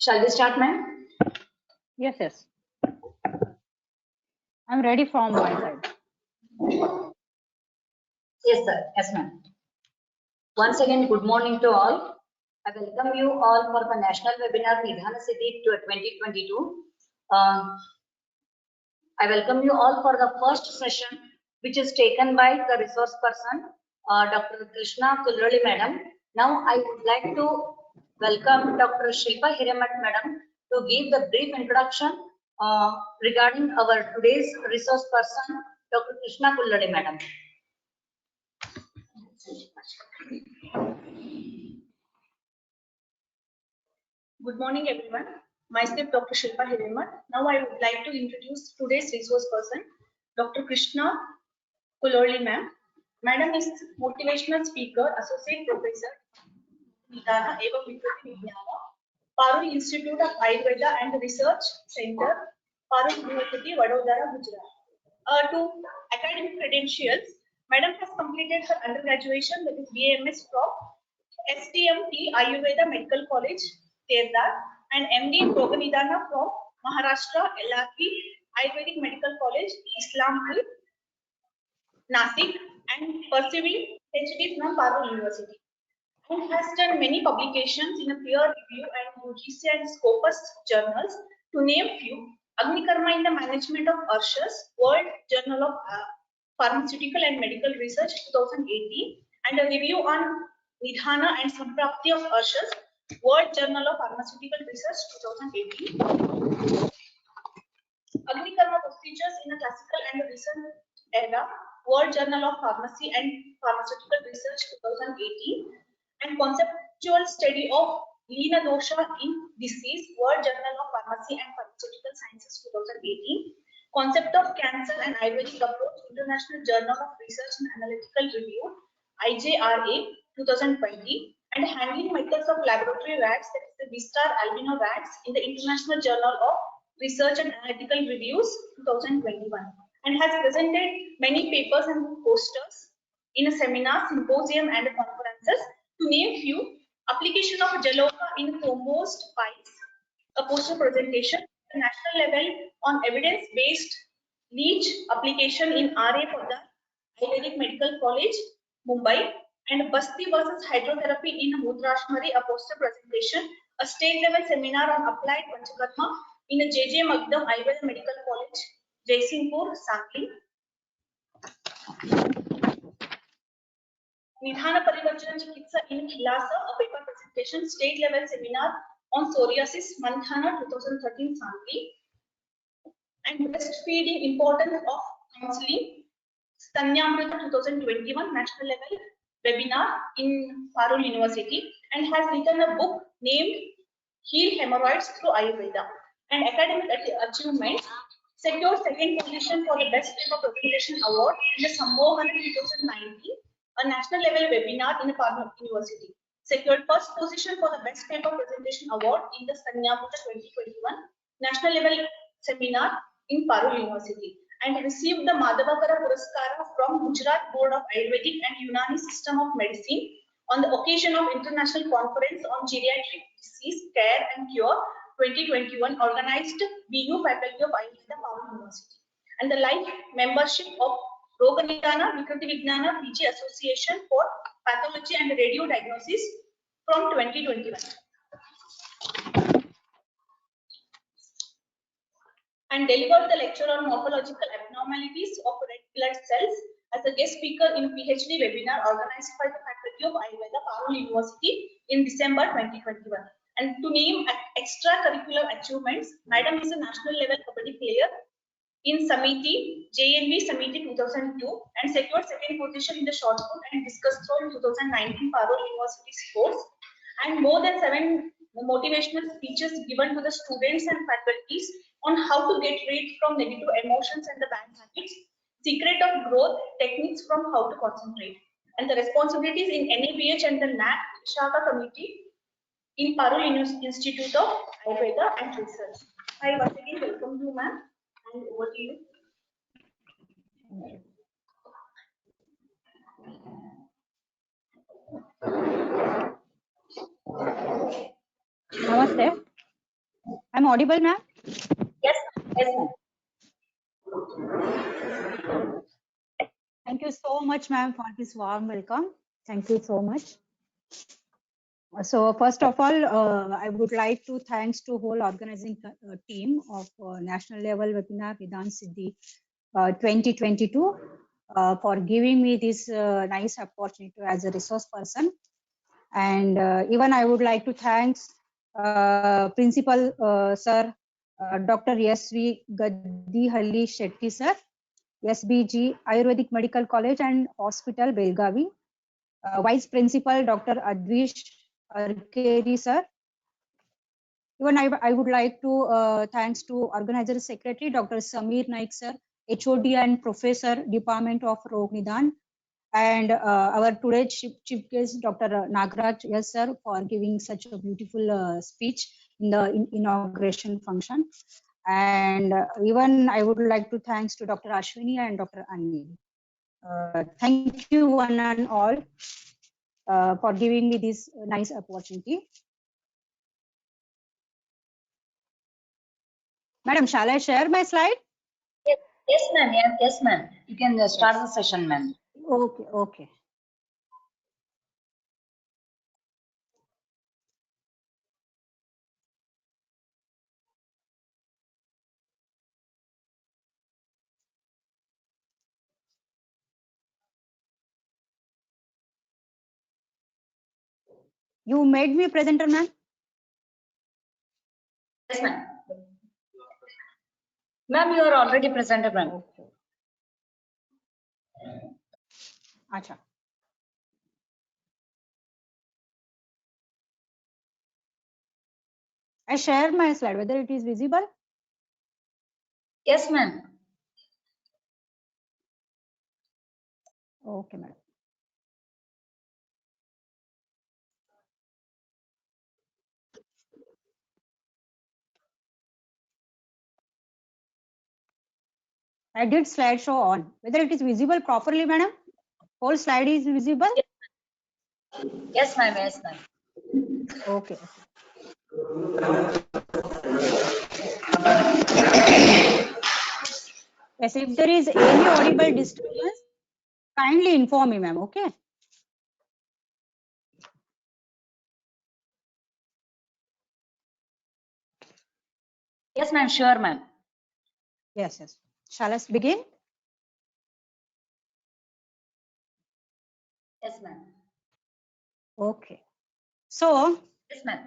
Shall we start, ma'am? Yes, yes. I'm ready from my side. Yes, sir. Yes, ma'am. Once again, good morning to all. I welcome you all for the national webinar Nidhana Siddhi 2022. I welcome you all for the first session, which is taken by the resource person, Dr. Krishna Kulrali madam. Now, I would like to welcome Dr. Shilpa Hiremat madam to give the brief introduction regarding our today's resource person, Dr. Krishna Kulrali madam. Good morning, everyone. Myself, Dr. Shilpa Hiremat. Now, I would like to introduce today's resource person, Dr. Krishna Kulorli ma'am. Madam is motivational speaker, associate professor, Nidhana Evam Vikriti Vijnana, Parul Institute of Ayurveda and Research Center, Parul University, Vadodara, Gujarat. To academic credentials, Madam has completed her undergraduation with BAMS from STMT Ayurveda Medical College, Terdar, and MD in Yoga Nidhana from Maharashtra LRP Ayurvedic Medical College, Islampur, Nasik, and pursuing PhD from Parul University. And has done many publications in a peer review and UGC and Scopus journals, to name few. Agnikarma in the Management of Urshas, World Journal of Pharmaceutical and Medical Research 2018, and a review on Nidhana and Samprapti of Urshas, World Journal of Pharmaceutical Research 2018. Agnikarma Procedures in a Classical and Recent Era, World Journal of Pharmacy and Pharmaceutical Research 2018, and Conceptual Study of Leena Dosha in Disease, World Journal of Pharmacy and Pharmaceutical Sciences 2018, Concept of Cancer and Ayurvedic Approach, International Journal of Research and Analytical Review, IJRA 2020, and Handling Methods of Laboratory Rats, that is the Vistar Albino Rats, in the International Journal of Research and Analytical Reviews 2021, and has presented many papers and posters in a seminar, symposium, and conferences. To name few, application of Jaloka in thrombosed pies, a poster presentation at national level on evidence-based leech application in RA Podar, Ayurvedic Medical College, Mumbai, and Basti versus hydrotherapy in Mudrashmari, a poster presentation, a state-level seminar on applied Panchakarma in a JJ Magdam Ayurveda Medical College, Jaisingpur, Sangli. Nidhana Parivarjana Chikitsa in Khilasa, a paper presentation, state-level seminar on psoriasis, Manthana 2013, Sangli. And breastfeeding, importance of counseling, Stanyamrita 2021, national level webinar in Parul University, and has written a book named Heal Hemorrhoids Through Ayurveda. And academic achievements, secured second position for the best paper presentation award in the Sambodhana 2019, a national level webinar in the Parul University. Secured first position for the best paper presentation award in the Stanyamrita 2021, national level seminar in Parul University, and received the Madhavakara Puraskara from Gujarat Board of Ayurvedic and Unani System of Medicine on the occasion of International Conference on Geriatric Disease, Care and Cure 2021, organized BU Faculty of Ayurveda, Parul University, and the life membership of Roga Nidhana Vikriti Vijnana PG Association for Pathology and Radio Diagnosis from 2021. And delivered the lecture on morphological abnormalities of red blood cells as a guest speaker in PhD webinar organized by the Faculty of Ayurveda, Parul University in December 2021. And to name extracurricular achievements, Madam is a national level kabaddi player in Samiti, JNV Samiti 2002, and secured second position in the shot put and discus throw in 2019 Parul University sports, and more than 7 motivational speeches given to the students and faculties on how to get rid from negative emotions and the bad habits, secret of growth, techniques from how to concentrate, and the responsibilities in NABH and the NAC Shaka committee in Parul Institute of Ayurveda and Research. I once again welcome you, ma'am, and over to you. Namaste. I'm audible, ma'am? Yes, yes, ma'am. Thank you so much, ma'am, for this warm welcome. Thank you so much. So first of all, I would like to thanks to whole organizing team of national level webinar Vidhan Siddhi 2022 for giving me this nice opportunity as a resource person. And even I would like to thanks Principal Sir Dr. S.V. Gaddihalli Shetty Sir, SBG Ayurvedic Medical College and Hospital, Belgavi, Vice Principal Dr. Advish Arkeri Sir. Even I would like to thanks to Organizer Secretary Dr. Samir Naik Sir, HOD and Professor Department of Rog Nidan, and our today's chief guest Dr. Nagaraj yes sir for giving such a beautiful speech in the inauguration function. And even I would like to thanks to Dr. Ashwini and Dr. Anil. Thank you one and all for giving me this nice opportunity. Madam, shall I share my slide? Yes, yes, ma'am. Yes, yes, ma'am. You can start the session, ma'am. Okay, okay. You made me presenter, ma'am? Yes, ma'am. Ma'am, you are already presented, ma'am. Okay. Acha. I share my slide, whether it is visible. Yes, ma'am. Okay, madam. I did slideshow on. Whether it is visible properly, madam? Whole slide is visible? Yes, ma'am. Yes, ma'am. Okay. Yes, if there is any audible disturbance, kindly inform me, ma'am. Okay. Yes, ma'am. Sure, ma'am. Yes, yes. Shall us begin? Yes, ma'am. Okay. So, Yes, ma'am.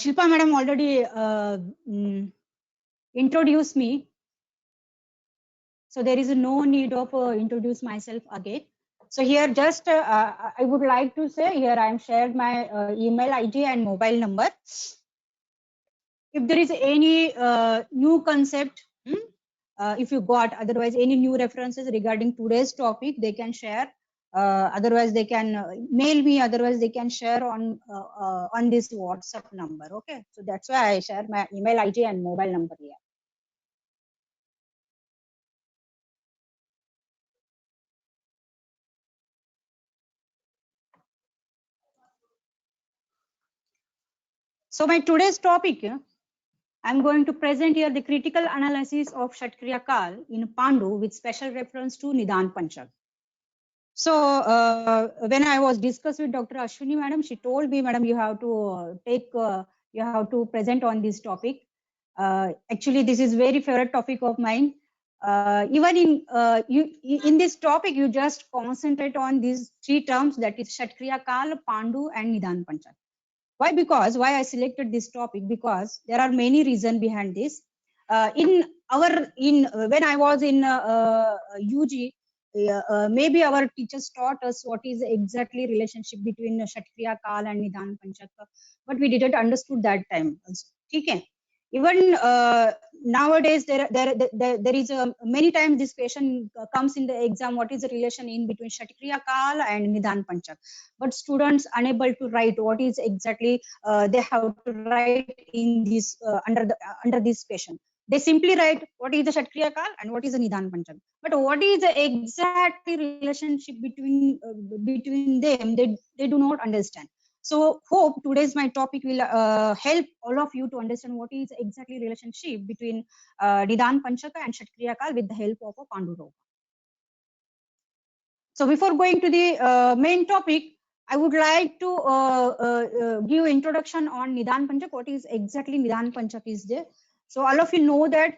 Shilpa madam already introduced me. So there is no need of introduce myself again. So here just I would like to say here I am shared my email ID and mobile number. If there is any new concept, if you got otherwise any new references regarding today's topic, they can share. Otherwise they can mail me. Otherwise they can share on this WhatsApp number. Okay, so that's why I share my email ID and mobile number here. So my today's topic, I'm going to present here the critical analysis of Kshatriya Kal in Pandu with special reference to Nidan Panchak. So when I was discussed with Dr. Ashwini madam, she told me, madam, you have to you have to present on this topic. Actually, this is very favorite topic of mine. Even in this topic, you just concentrate on these three terms, that is Kshatriya Kal, Pandu, and Nidan Panchak. Why? Because why I selected this topic? Because there are many reasons behind this. When I was in UG, maybe our teachers taught us what is exactly relationship between Kshatriya Kal and Nidan Panchak, but we didn't understood that time also. Okay. Even nowadays there is a many times this question comes in the exam, what is the relation in between Kshatriya Kal and Nidan Panchak, but students unable to write what is exactly they have to write in this under this question. They simply write what is the Kshatriya Kal and what is the Nidan Panchak, but what is the exact relationship between them, they do not understand. So hope today's my topic will help all of you to understand what is exactly relationship between Nidan Panchaka and Shatkriya Kal with the help of a Panduroga. So before going to the main topic, I would like to give introduction on Nidan Panchak. What is exactly Nidan Panchak is there? So all of you know that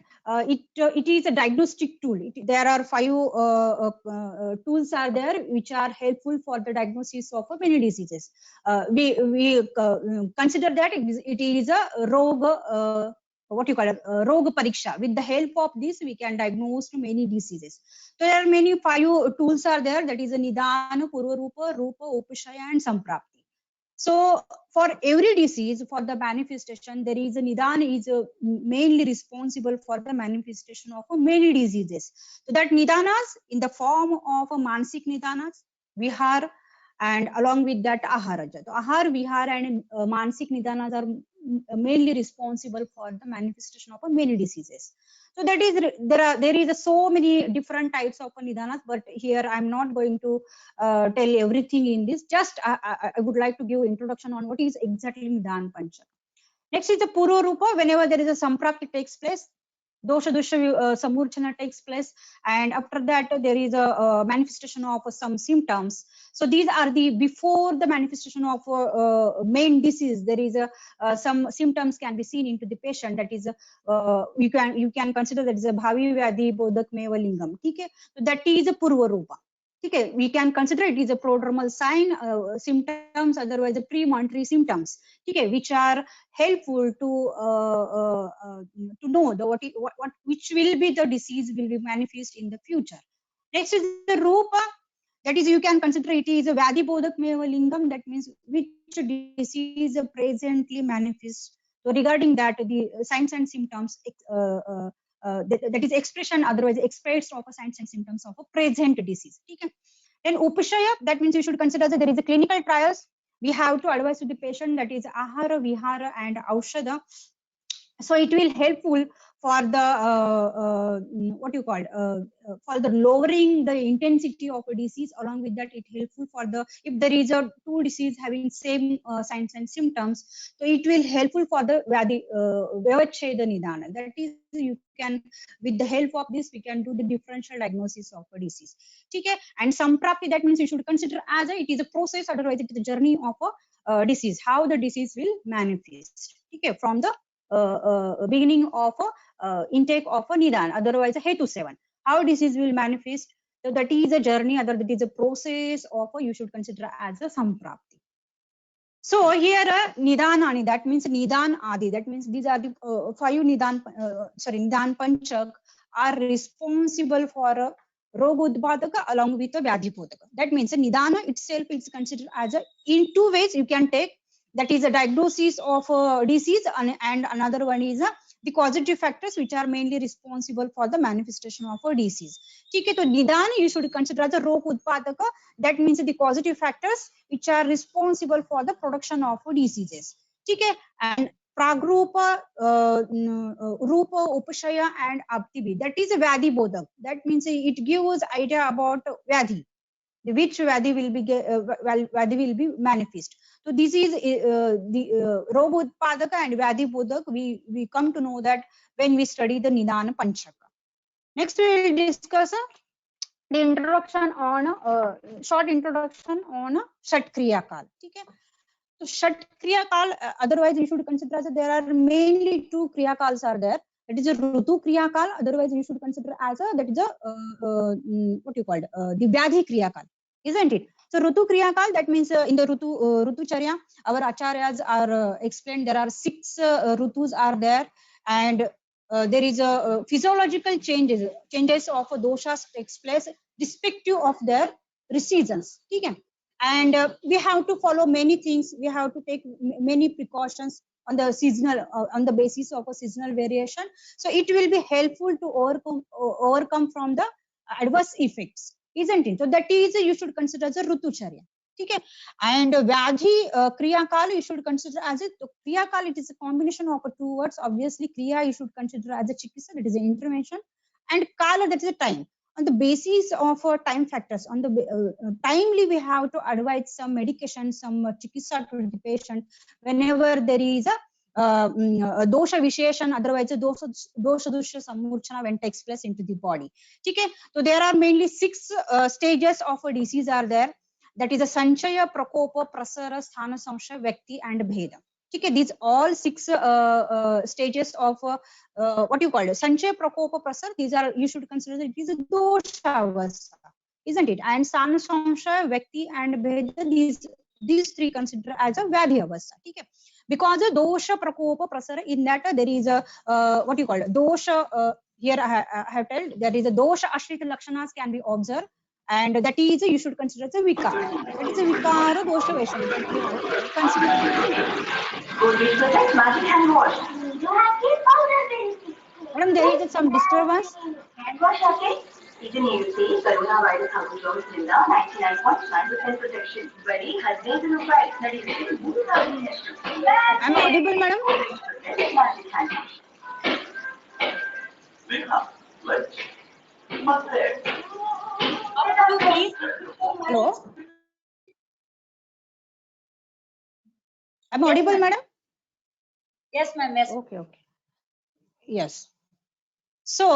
it is a diagnostic tool. There are 5 tools are there which are helpful for the diagnosis of many diseases. We consider that it is a roga. What you call it, roga pariksha. With the help of this, we can diagnose many diseases. So there are many 5 tools are there. That is a Nidana, Purvarupa, Rupa, Upashaya, and Samprapti. So for every disease, for the manifestation, there is a Nidana is mainly responsible for the manifestation of many diseases. So that Nidanas in the form of a Mansik Nidanas, Vihar, and along with that Aharaja. So Ahar, Vihar, and Mansik Nidanas are mainly responsible for the manifestation of many diseases. So that is there is so many different types of nidanas, but here I'm not going to tell everything in this. Just I would like to give introduction on what is exactly Nidan Panchak. Next is the Purva Rupa. Whenever there is a Samprapti takes place, Dosha Samurchana takes place, and after that there is a manifestation of some symptoms. So these are the before the manifestation of main disease. There is a some symptoms can be seen into the patient. That is you can consider that is a Bhavi Vyadhi Bodhak Meva Lingam. Okay, so that is a Purva Rupa. Okay, we can consider it is a prodromal sign symptoms, otherwise the premonitory symptoms. Okay, which are helpful to know the what which will be the disease will be manifest in the future. Next is the Rupa. That is, you can consider it is a Vyadhi Bodhak Meva Lingam. That means which disease presently manifest. So regarding that, the signs and symptoms, that is expression, otherwise expressed of signs and symptoms of a present disease. Okay. Then Upashaya, that means you should consider that there is a clinical trials. We have to advise to the patient, that is Ahara, Vihara, and Aushadha. So it will helpful for the what you call for the lowering the intensity of a disease. Along with that, it helpful for the if there is a 2 disease having same signs and symptoms, so it will helpful for the Vyavacheda Nidana. That is, you can with the help of this we can do the differential diagnosis of a disease. Okay, and Samprapti, that means you should consider as it is a process, otherwise it is a journey of a disease, how the disease will manifest. Okay, from the beginning of intake of a nidan, otherwise a hetu 7, how disease will manifest. So that is a journey, other that is a process of you should consider as a samprapti. So here nidanani, that means nidan adi, that means these are the 5 nidan nidan panchak are responsible for Rogodbadaka along with a Vyadhipodaka. That means a nidana itself is considered as a in 2 ways you can take. That is a diagnosis of a disease, and another one is the causative factors which are mainly responsible for the manifestation of a disease. Okay, so nidan you should consider as a rog utpadaka. That means the causative factors which are responsible for the production of diseases. Okay, and Pragrupa, Rupa, Upashaya, and Aptibi. That is a Vyadhi Bodhak. That means it gives idea about Vyadhi, which Vyadhi will be Vyadhi will be manifest. So this is the Roga Utpadaka and Vyadhi Bodhak. We come to know that when we study the Nidana Panchaka. Next we will discuss the introduction on short introduction on Shatkriya Kal. Okay. So Shat Kriya Kal, otherwise you should consider as there are mainly 2 Kriya Kals are there. That is a Rutu Kriya Kal, otherwise you should consider as that is what you called the Vyadhi Kriya Kal, isn't it? So Rutu Kriya Kal, that means in the Rutu Charya, our acharyas are explained there are 6 Rutus are there, and there is a physiological changes of doshas takes place respective of their seasons. Okay? And we have to follow many things, we have to take many precautions on the seasonal on the basis of a seasonal variation, so it will be helpful to overcome from the adverse effects, isn't it? So that is you should consider as a rutucharya. Okay, and Vyadhi Kriya Kal you should consider as a Kriya Kal, it is a combination of 2 words. Obviously Kriya you should consider as a chikitsa, that is an intervention, and Kala, that is a time. on the basis of time factors, on the timely we have to advise some medication, some chikitsa to the patient whenever there is a dosha visheshan, otherwise dosha dusha samurchana when takes place into the body. Okay, so there are mainly 6 stages of a disease are there. That is a sanchaya, prakopa, prasara, sthana, samshaya, vyakti and bheda. Okay, these all 6 stages of what you call it, sanchaya, prakopa, prasara, these are, you should consider that it is a dosha avastha, isn't it? And sthana, samshaya, vyakti and bheda, these 3 consider as a vyadhi avastha. Okay, because a dosha, prakopa, prasara, in that there is a what you call it, dosha, here I have told there is a dosha ashrita lakshanas can be observed, and that is you should consider as a vikara. That is a vikara dosha vaisham that we have to consider, isn't it? Magic hand wash. Madam, there is some disturbance. Hand wash okay? ಇದನ್ನ ಇರಿಸಿ corona virus ಹಾಗೂ ಜೋಮ್ಸ್ನಿಂದ 99.9% protection ಬರೀ 15 ರೂಪಾಯಿ ನಡೆಯುತ್ತೆ 3 ಸಾವಿರದಷ್ಟು. I'm audible, madam? Magic hand wash. Let's what's there? Hello? I'm audible, madam? Yes, ma'am. Yes. Okay, okay. Yes. So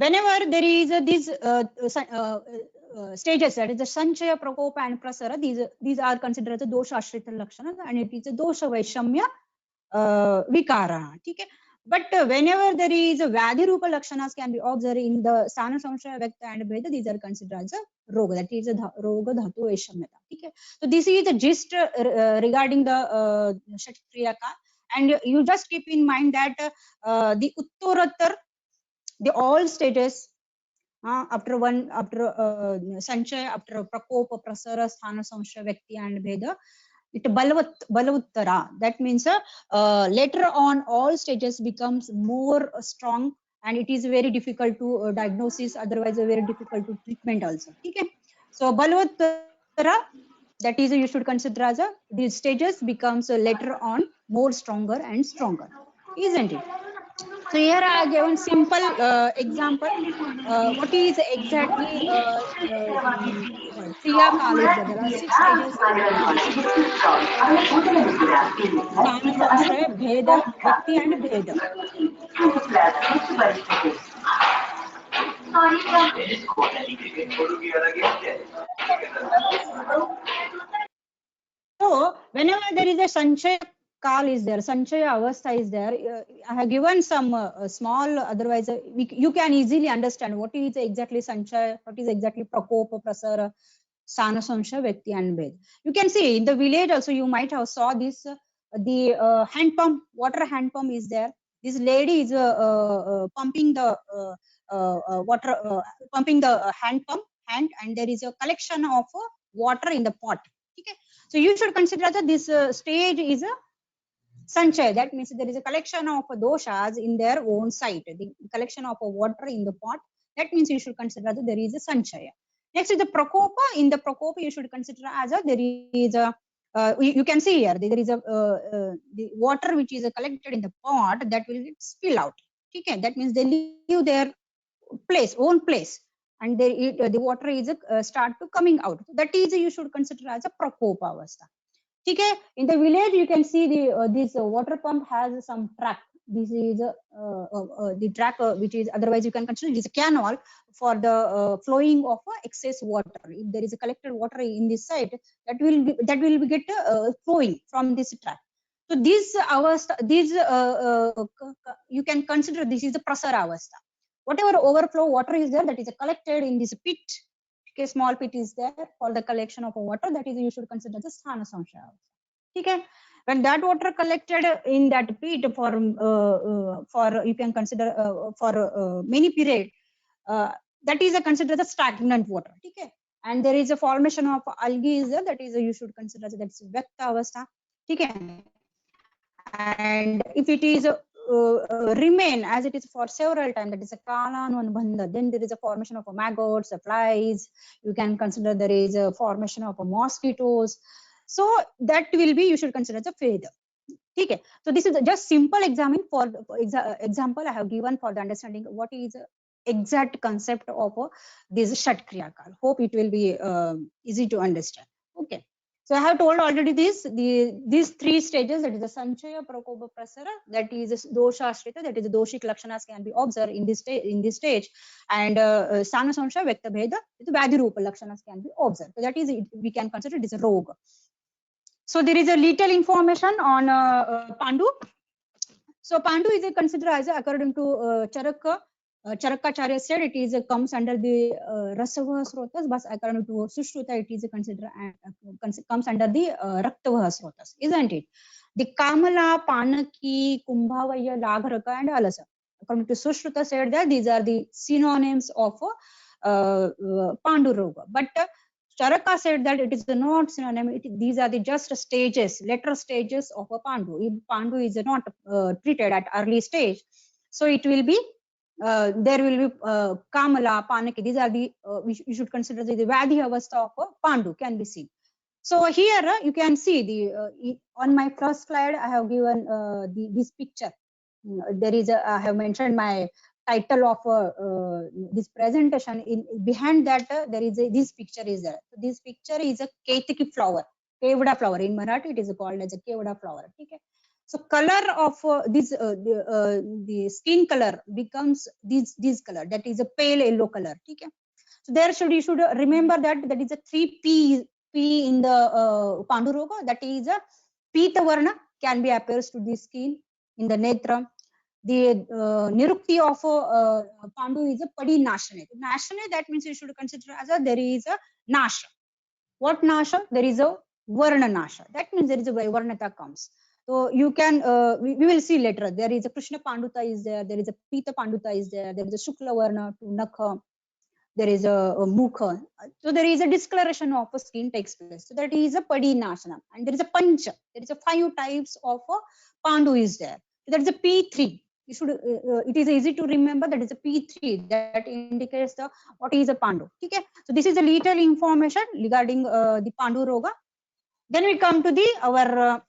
whenever there is these stages, that is the sanchaya, prakopa and prasara, these are considered as a dosha ashrita lakshanas, and it is a dosha vaishamya vikara. Okay, but whenever there is a vyadhi rupa lakshanas can be observed in the sthana, samshaya, vyakta and bheda, these are considered as a roga, that is a roga dhatu vaishamyata. Okay, so this is the gist regarding the Kshatriyaka, and you just keep in mind that the uttaratar, the all stages after sanchaya, after prakopa, prasara, sthana, samshaya, vyakti and bheda, it balavuttara, that means later on all stages becomes more strong, and it is very difficult to diagnosis, otherwise very difficult to treatment also. Okay, so balavuttara, that is you should consider as these stages becomes later on more stronger and stronger, isn't it? So here I have given simple example. What is exactly Kriya Kala? There are 6 stages. Sthana, samshaya, bheda, vyakti and bheda. So whenever there is a sanchaya kal is there, sanchaya avastha is there, I have given some small, otherwise you can easily understand what is exactly sanchaya, what is exactly prakopa, prasara, sthana, samshaya, vyakti and bhed. You can see in the village also you might have saw this, the hand pump, water hand pump is there. This lady is pumping the water, pumping the hand pump, and there is a collection of water in the pot. Okay, so you should consider that this stage is a sanchaya. That means there is a collection of doshas in their own site, the collection of water in the pot. That means you should consider that there is a sanchaya. Next is the prakopa. In the prakopa, you should consider as a, there is a you can see here there is a the water which is collected in the pot that will spill out. Okay, that means they leave their own place, and the water is start to coming out. That is you should consider as a prakopa avastha. Okay, in the village you can see the this water pump has some track. This is the track which is, otherwise you can consider it is a canal for the flowing of excess water. If there is a collected water in this site, that will be get flowing from this track. So this avastha, this you can consider this is the prasara avastha. Whatever overflow water is there, that is collected in this pit. Okay, small pit is there for the collection of water, that is you should consider the sthana, samshaya. Okay, when that water collected in that pit for you can consider for many period, that is considered the stagnant water. Okay, and there is a formation of algae is there, that is you should consider that's vyakta avastha. Okay, and if it is remain as it is for several times, that is a kalanubandha, then there is a formation of maggots, flies. You can consider there is a formation of mosquitoes. So that will be, you should consider the feda. Okay, so this is just simple example I have given for the understanding what is exact concept of this Shat Kriya Kal. Hope it will be easy to understand. Okay. So I have told already these three stages, that is the Sanchaya, Prakopa, Prasara, that is dosha ashrita, that is the doshic lakshanas can be observed in this stage, and Sana Samshaya, Vyakta Bheda, the Vyadhi Rupa lakshanas can be observed. So that is, we can consider it as a roga. So there is a little information on Pandu. So Pandu is considered as, according to Charakacharya said, it is comes under the Rasavaha Srotas, but according to Sushruta, it is considered comes under the Raktavaha Srotas, isn't it? The Kamala, Panaki, Kumbhavaya, Lagharaka, and Alasa. According to Sushruta said that these are the synonyms of Pandu Roga. But Charaka said that it is not synonym. These are the just stages, later stages of a Pandu. If Pandu is not treated at early stage, so it will be there will be Kamala, Panaki. These are the we should consider the Vyadhi avastha of a Pandu can be seen. So here you can see the on my first slide I have given this picture. There is I have mentioned my title of this presentation. In behind that there is this picture is there. So this picture is a Ketiki flower, Kevada flower. In Marathi it is called as a Kevada flower. Okay. So color of the skin color becomes this color, that is a pale yellow color. Okay. So there you should remember that is a 3P in the Panduroga, that is a Pita Varna can be appears to the skin in the netra. The Nirukti of Pandu is a Padi Nashane. Nashane, that means you should consider as there is a Nasha. What Nasha? There is a Varna Nasha. That means there is a Varnata comes. So you can, we will see later. There is a Krishna Panduta is there. There is a Pita Panduta is there. There is a Shukla Varna to Nakha. There is a Mukha. So there is a discoloration of a skin takes place. So that is a Padi Nashana. And there is a Pancha. There is a 5 types of Pandu is there. So that is a P3. You should, it is easy to remember that is a P3 that indicates the what is a Pandu. Okay. So this is a little information regarding the Pandu Roga. Then we come to the our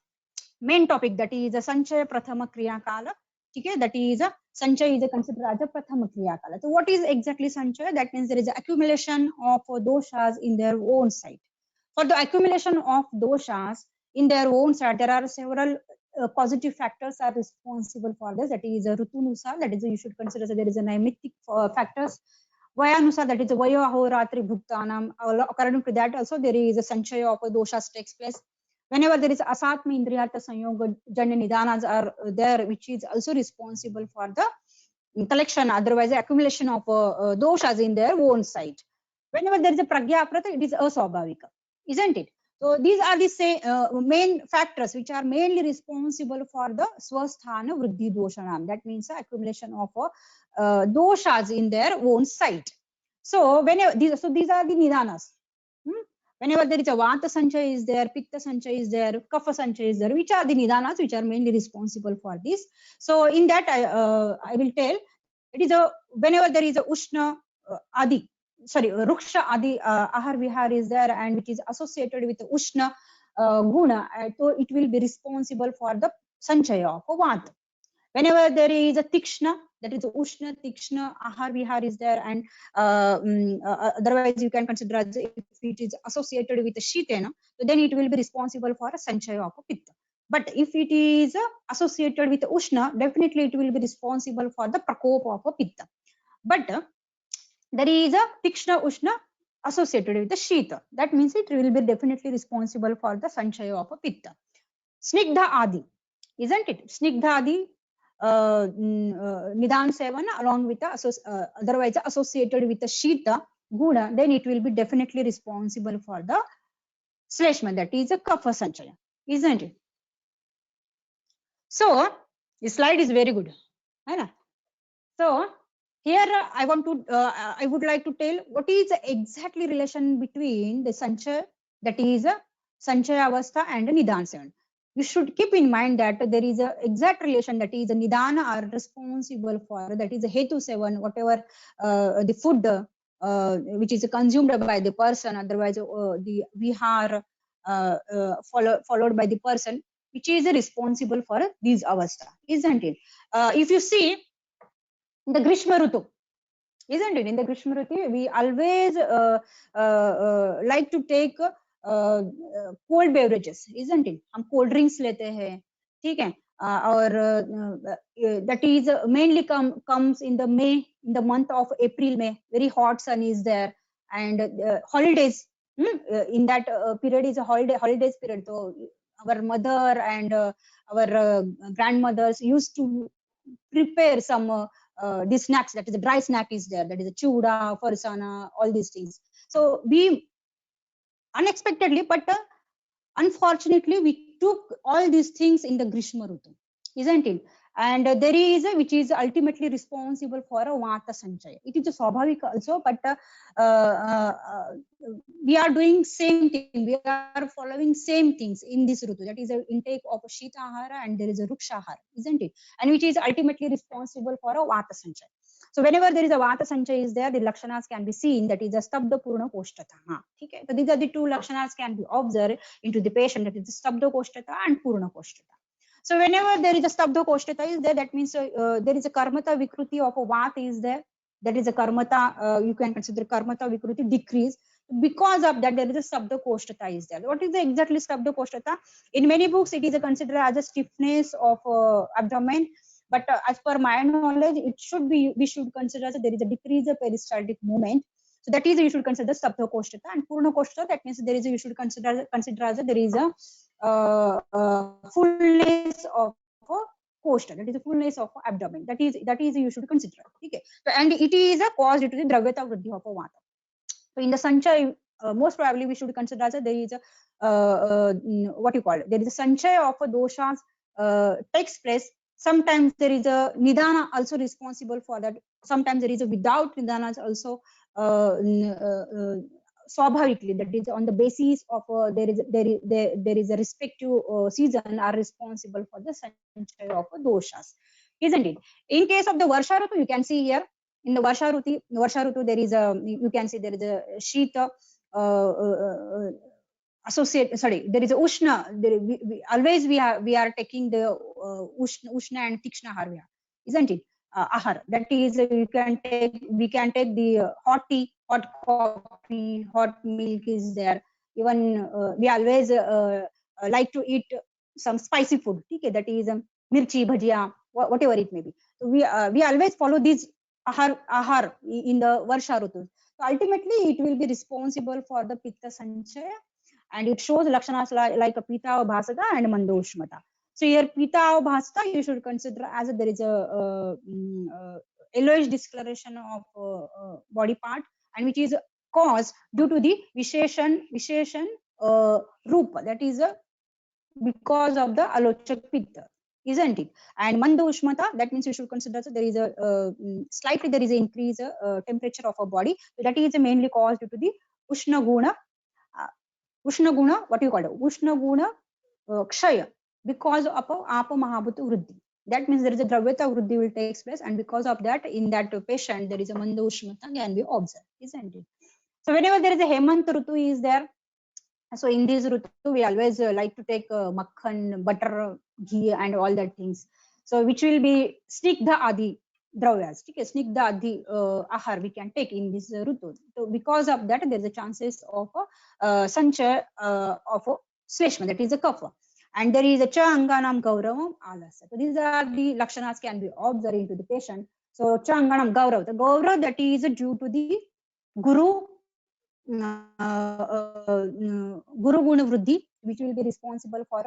main topic, that is a Sanchaya Prathama Kriya Kala. Okay, that is a Sanchaya is considered as a Prathama Kriya Kala. So what is exactly Sanchaya? That means there is an accumulation of doshas in their own site. For the accumulation of doshas in their own site, there are several positive factors are responsible for this. That is a Rutunusa, that is you should consider that there is a naimittic factors. Vayanusa, that is a Vaya Ahoratri Bhuktanam. According to that also there is a Sanchaya of doshas takes place. Whenever there is asatma indriyartha sanyoga janya nidanas are there, which is also responsible for the collection, otherwise the accumulation of doshas in their own site. Whenever there is a pragya aprata, it is aswabhavika, isn't it? So these are the main factors which are mainly responsible for the swasthana vriddhi doshanam. That means the accumulation of doshas in their own site. So whenever these are the nidanas. Whenever there is a Vata Sanchaya is there, Pitta Sanchaya is there, Kapha Sanchaya is there, which are the Nidanas which are mainly responsible for this. So in that I will tell, it is a, whenever there is a Ushna Adi, sorry, Ruksha Adi Ahar Vihar is there and which is associated with the Ushna Guna, so it will be responsible for the Sanchaya of Vata. Whenever there is a Tikshna, that is Ushna, Tikshna, Ahar Vihar is there, and otherwise you can consider as if it is associated with a Shitena, so then it will be responsible for a Sanchaya of a Pitta. But if it is associated with Ushna, definitely it will be responsible for the Prakopa of a Pitta. But there is a Tikshna Ushna associated with the Shita. That means it will be definitely responsible for the Sanchaya of a Pitta. Snigdha Adi, isn't it? Snigdha Adi, Nidan Sevana along with the otherwise associated with the Shita Guna, then it will be definitely responsible for the Sleshma, that is a Kapha Sanchaya, isn't it? So this slide is very good. So here I want to I would like to tell what is the exactly relation between the Sanchaya, that is a Sanchaya Avastha and a Nidan 7. You should keep in mind that there is a exact relation, that is a Nidana are responsible for, that is a Hetu 7, whatever the food which is consumed by the person, otherwise the Vihar followed by the person, which is responsible for these avastha, isn't it? If you see the Grishma Rutu, isn't it? In the Grishma Rutu, we always like to take cold beverages, isn't it? हम cold drinks लेते हैं, ठीक है? और that is mainly comes in the May, in the month of April, May. Very hot sun is there, and holidays. In that period is a holidays period. So our mother and our grandmothers used to prepare some these snacks. That is a dry snack is there. That is a chuda, farsana, all these things. So we unexpectedly, but unfortunately, we took all these things in the Grishma Rutu, isn't it? And there is a, which is ultimately responsible for a Vata Sanchaya. It is a Swabhavik also, but we are doing same thing. We are following same things in this Rutu. That is an intake of a Shita Ahara and there is a Ruksha Ahara, isn't it? And which is ultimately responsible for a Vata Sanchaya. So whenever there is a Vata Sanchaya is there, the Lakshanas can be seen. That is a Stabda Purna Koshtata. Okay? So these are the two Lakshanas can be observed into the patient. That is the Stabda Koshtata and Purna Koshtata. So whenever there is a Stabda Koshtata is there, that means there is a Karmata Vikruti of a Vata is there. That is a Karmata, you can consider Karmata Vikruti decrease. Because of that, there is a Stabda Koshtata is there. What is the exactly Stabda Koshtata? In many books, it is considered as a stiffness of abdomen. But as per my knowledge, it should be, we should consider that there is a decrease of peristaltic movement. So that is, you should consider Stabda Koshtata. And Purna Koshtata, that means there is, you should consider as there is a fullness of a Koshta, that is the fullness of abdomen. That is you should consider. Okay. So, and it is a cause due to the Dravyata Vriddhi of a Vata. So in the Sanchay, most probably we should consider as there is a what you call it. There is a Sanchay of a doshas takes place. Sometimes there is a Nidana also responsible for that. Sometimes there is a without Nidanas also swabhavikally, that is on the basis of there is a respective season are responsible for the Sanchay of doshas, isn't it? In case of the Varsha Rutu, you can see here in the Varsha Rutu there is a, you can see there is a Shita associate, sorry, there is a Ushna. Always we are taking the Ushna and Tikshna Harvya, isn't it? Ahar. That is, we can take the hot tea, hot coffee, hot milk is there. Even we always like to eat some spicy food. Okay, that is mirchi, bhajia, whatever it may be. So we always follow these ahar in the Varsha Rutu. So ultimately, it will be responsible for the Pitta Sanchaya, and it shows Lakshanas like a Pita or Bhasata and Mandoshmata. So here Pita or Bhasata, you should consider as there is a yellowish discoloration of body part, and which is caused due to the Visheshan Rupa, that is because of the Alochak Pitta, isn't it? And Mandoshmata, that means you should consider that there is a slightly there is an increase temperature of a body. So that is mainly caused due to the Ushna Guna. Ushna Guna, what do you call it? Ushna Guna Kshaya, because of Apa Mahabhuta Vriddhi. That means there is a Dravyata Vriddhi will take place, and because of that, in that patient, there is a Mandoshmata can be observed, isn't it? So whenever there is a Hemant Rutu is there, so in this Rutu, we always like to take makhan, butter, ghee, and all that things. So which will be Snigdha Adi Dravyas. Okay, Snigdha Adi Ahar we can take in this Rutu. So because of that, there is a chances of Sanchaya of Sleshma, that is a kapha. And there is a Cha Anganam Gauravam Alasa. So these are the Lakshanas can be observed into the patient. So Cha Anganam Gaurav, the Gaurav that is due to the Guru Guru Guna Vriddhi, which will be responsible for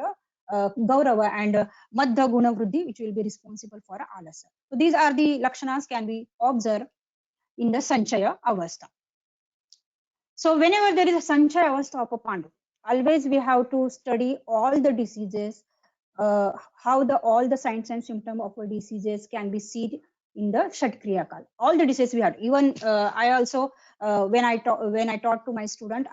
a Gaurava, and Madhya Guna Vriddhi, which will be responsible for a Alasa. So these are the Lakshanas can be observed in the Sanchaya Avastha. So whenever there is a Sanchaya Avastha of a Pandu, always we have to study all the diseases, how all the signs and symptoms of a diseases can be seen in the Shatkriya Kal. All the diseases we had. Even I also when I taught to my student,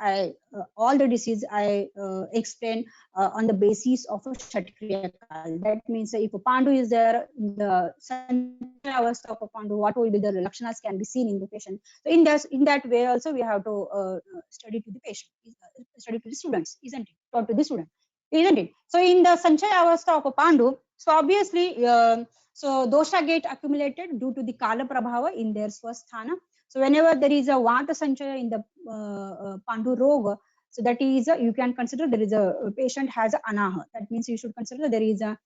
all the disease I explain on the basis of a Shatkriya Kal. That means if a Pandu is there, the Sanchaya Avastha of a Pandu, what will be the Lakshanas can be seen in the patient. So in that way also we have to study to the patient, study to the students, isn't it? Taught to the student, isn't it? So in the Sanchaya Avastha of a Pandu, so obviously so dosha get accumulated due to the Kala Prabhava in their Swasthana. So whenever there is a Vata Sanchaya in the Pandu Roga, so that is you can consider there is a patient has a anaha. That means you should consider there is a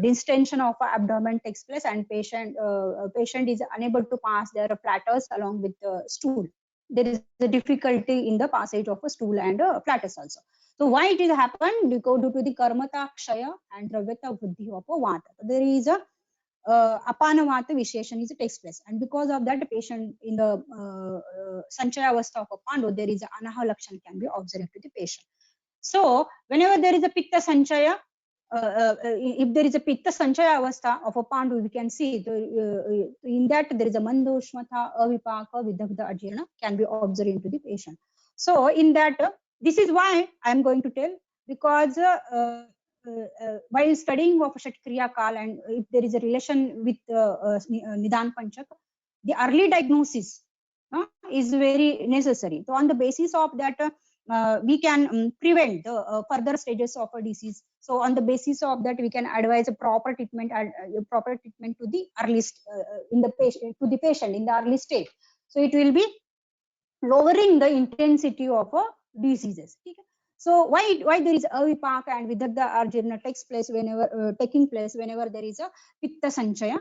distension of abdomen takes place, and patient is unable to pass their platters along with the stool. There is a difficulty in the passage of a stool and platters also. So why it is happened? Because due to the karmata kshaya and dravyata buddhi of a vata. There is a apanavata visheshan is takes place, and because of that, the patient in the sanchaya avastha of a pandu, there is a anaha lakshan can be observed to the patient. So whenever there is a pitta sanchaya, if there is a pitta sanchaya avastha of a pandu, we can see in that there is a mandoshmatha, avipaka, vidagdha, ajirna can be observed into the patient. So in that, this is why I am going to tell, because while studying of Shatkriya Kal, and if there is a relation with Nidan Panchak, the early diagnosis is very necessary. So on the basis of that, we can prevent the further stages of a disease. So on the basis of that, we can advise a proper treatment to the early in the patient, to the patient in the early stage. So it will be lowering the intensity of diseases. Okay? So why there is avipaka and vidagdha arjana takes place whenever taking place whenever there is a pitta sanchaya.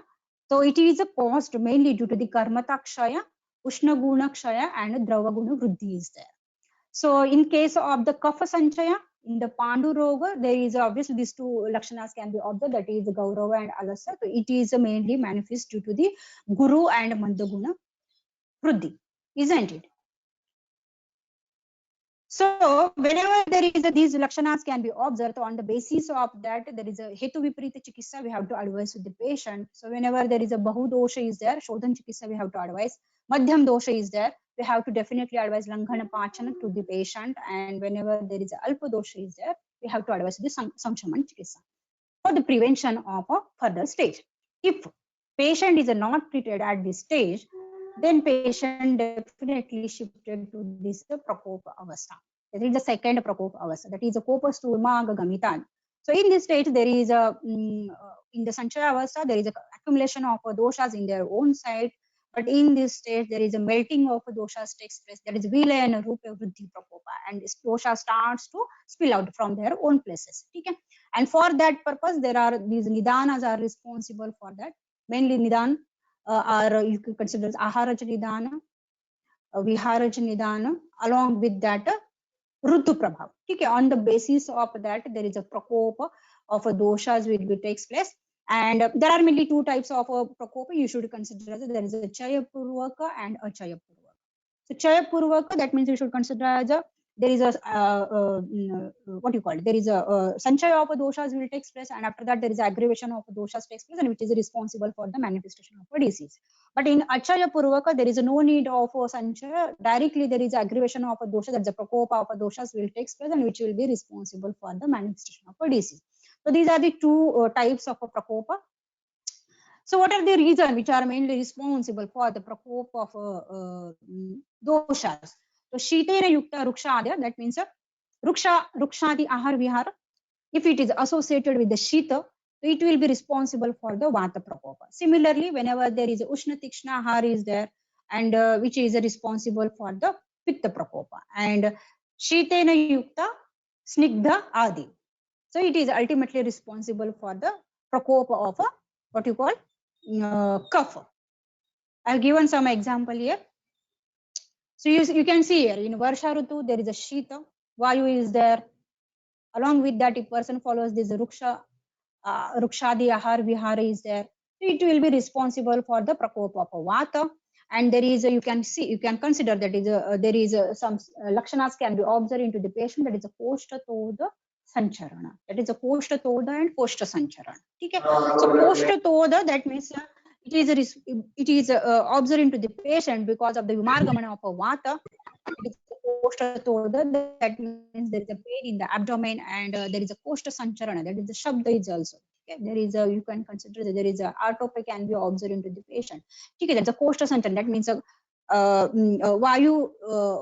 So it is caused mainly due to the karmata kshaya, ushna guna kshaya, and drava guna vriddhi is there. So in case of the kapha sanchaya, in the Pandu Roga, there is obviously these two lakshanas can be observed, that is Gaurava and Alasa. So it is mainly manifest due to the Guru and Mandaguna Vriddhi, isn't it? So whenever there is these lakshanas can be observed, on the basis of that, there is a hetu viparita chikitsa, we have to advise with the patient. So whenever there is a bahu dosha is there, shodhan chikitsa, we have to advise. Madhyam dosha is there, we have to definitely advise langhana pachana to the patient. And whenever there is a alpa dosha is there, we have to advise the samshaman chikitsa for the prevention of a further stage. If patient is not treated at this stage, then patient definitely shifted to this prakopa avastha. That is the second prakopa avastha. That is a kopus turma gamitan. So in this stage, there is a in the sanchaya avastha, there is a accumulation of doshas in their own side. But in this stage, there is a melting of doshas takes place. That is vilayana rupa vriddhi prakopa, and this dosha starts to spill out from their own places. Okay? And for that purpose, there are these nidanas are responsible for that. Mainly nidan are you can consider as aharaja nidana, viharaja nidana, along with that rutu prabhav. Okay, on the basis of that, there is a prakopa of doshas will takes place. And there are mainly two types of prakopa you should consider. There is a chaya purvaka and a chaya purvaka. So chaya purvaka, that means you should consider as a there is a what you call it, there is a sanchaya of doshas will takes place, and after that there is aggravation of doshas takes place, and which is responsible for the manifestation of a disease. But in achaya purvaka, there is no need of sanchaya. Directly there is aggravation of a dosha, that's a prakopa of a doshas will takes place, and which will be responsible for the manifestation of a disease. So these are the two types of a prakopa. So what are the reasons which are mainly responsible for the prakopa of doshas? So shitena yukta rukshadya, that means rukshadi ahar vihara. If it is associated with the shita, it will be responsible for the vata prakopa. Similarly, whenever there is ushna tikshna ahar is there, and which is responsible for the pitta prakopa, and shitena yukta snigdha adi. So it is ultimately responsible for the prakopa of what you call kapha. I've given some example here. So you can see here in Varsha Rutu, there is a Shita, Vayu is there. Along with that, if person follows this Rukshadi Ahar Vihara is there. It will be responsible for the prakopa of Vata. And there is you can see, you can consider that is there is some lakshanas can be observed into the patient, that is a Koshta Toda Sancharana. That is a Koshta Toda and Koshta Sancharana. Okay? So Koshta Toda, that means it is observed into the patient because of the vimargamana of a vata. It is koshta toda, that means there is a pain in the abdomen, and there is a koshta sancharana, that is the shabda is also. Okay? There is a, you can consider that there is a autope can be observed into the patient. Okay? That's a koshta sancharana, that means vayu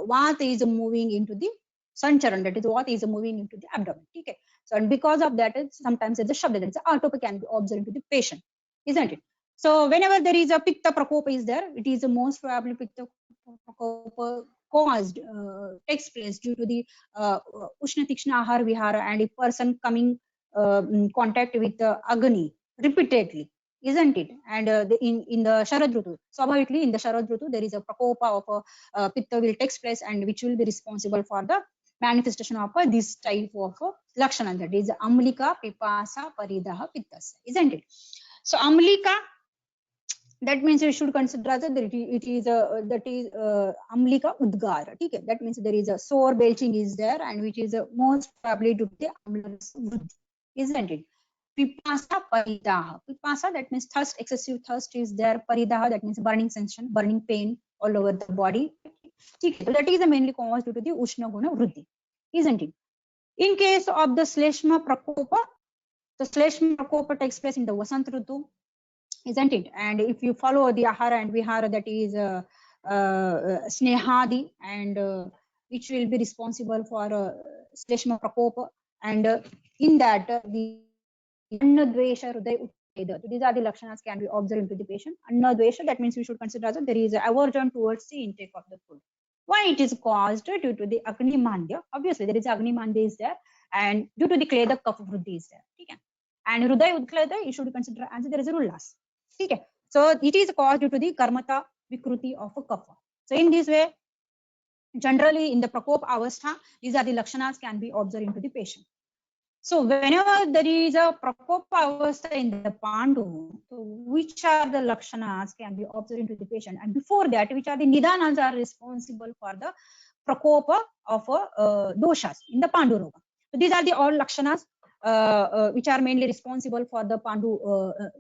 vata is moving into the sancharan, that is what is moving into the abdomen. Okay? So and because of that, sometimes there's a shabda, that is the autope can be observed into the patient, isn't it? So whenever there is a pitta prakopa is there, it is most probably pitta prakopa caused takes place due to the Ushna Tikshna Ahar Vihara and a person coming in contact with the Agni repeatedly, isn't it? And in the Sharad Rutu, swabhavically in the Sharad Rutu, there is a prakopa of pitta will takes place and which will be responsible for the manifestation of this type of lakshana, that is Amlika, Pipasa, Paridaha, Pittasa, isn't it? So Amlika, that means you should consider that it is amlika udgar, okay? That means there is a sore belching is there and which is most probably due to the amla, isn't it? Pipasa, paridaha. Pipasa, that means thirst, excessive thirst is there. Paridaha, that means burning sensation, burning pain all over the body, okay? So that is the mainly cause due to the ushna guna vruddhi, isn't it? In case of the sleshma prakopa, the sleshma prakopa takes place in the vasant rutu, isn't it? And if you follow the ahara and vihara, that is snehadi, and which will be responsible for sleshma prakopa, and in that the anna dvesha hriday utkeda. So these are the lakshanas can be observed into the patient. Anna dvesha, that means we should consider that there is aversion towards the intake of the food. Why it is caused? Due to the agni mandya. Obviously there is agni mandya is there, and due to the kleda kapha vruddhi is there, okay? And hriday utkleda, you should consider as there is a ullas. Okay, so it is caused due to the karmata vikruti of a kapha. So in this way, generally in the prakop avastha, these are the lakshanas can be observed into the patient. So whenever there is a prakop avastha in the pandu, so which are the lakshanas can be observed into the patient, and before that, which are the nidanas are responsible for the prakopa of doshas in the pandu roga. So these are the all lakshanas which are mainly responsible for the pandu,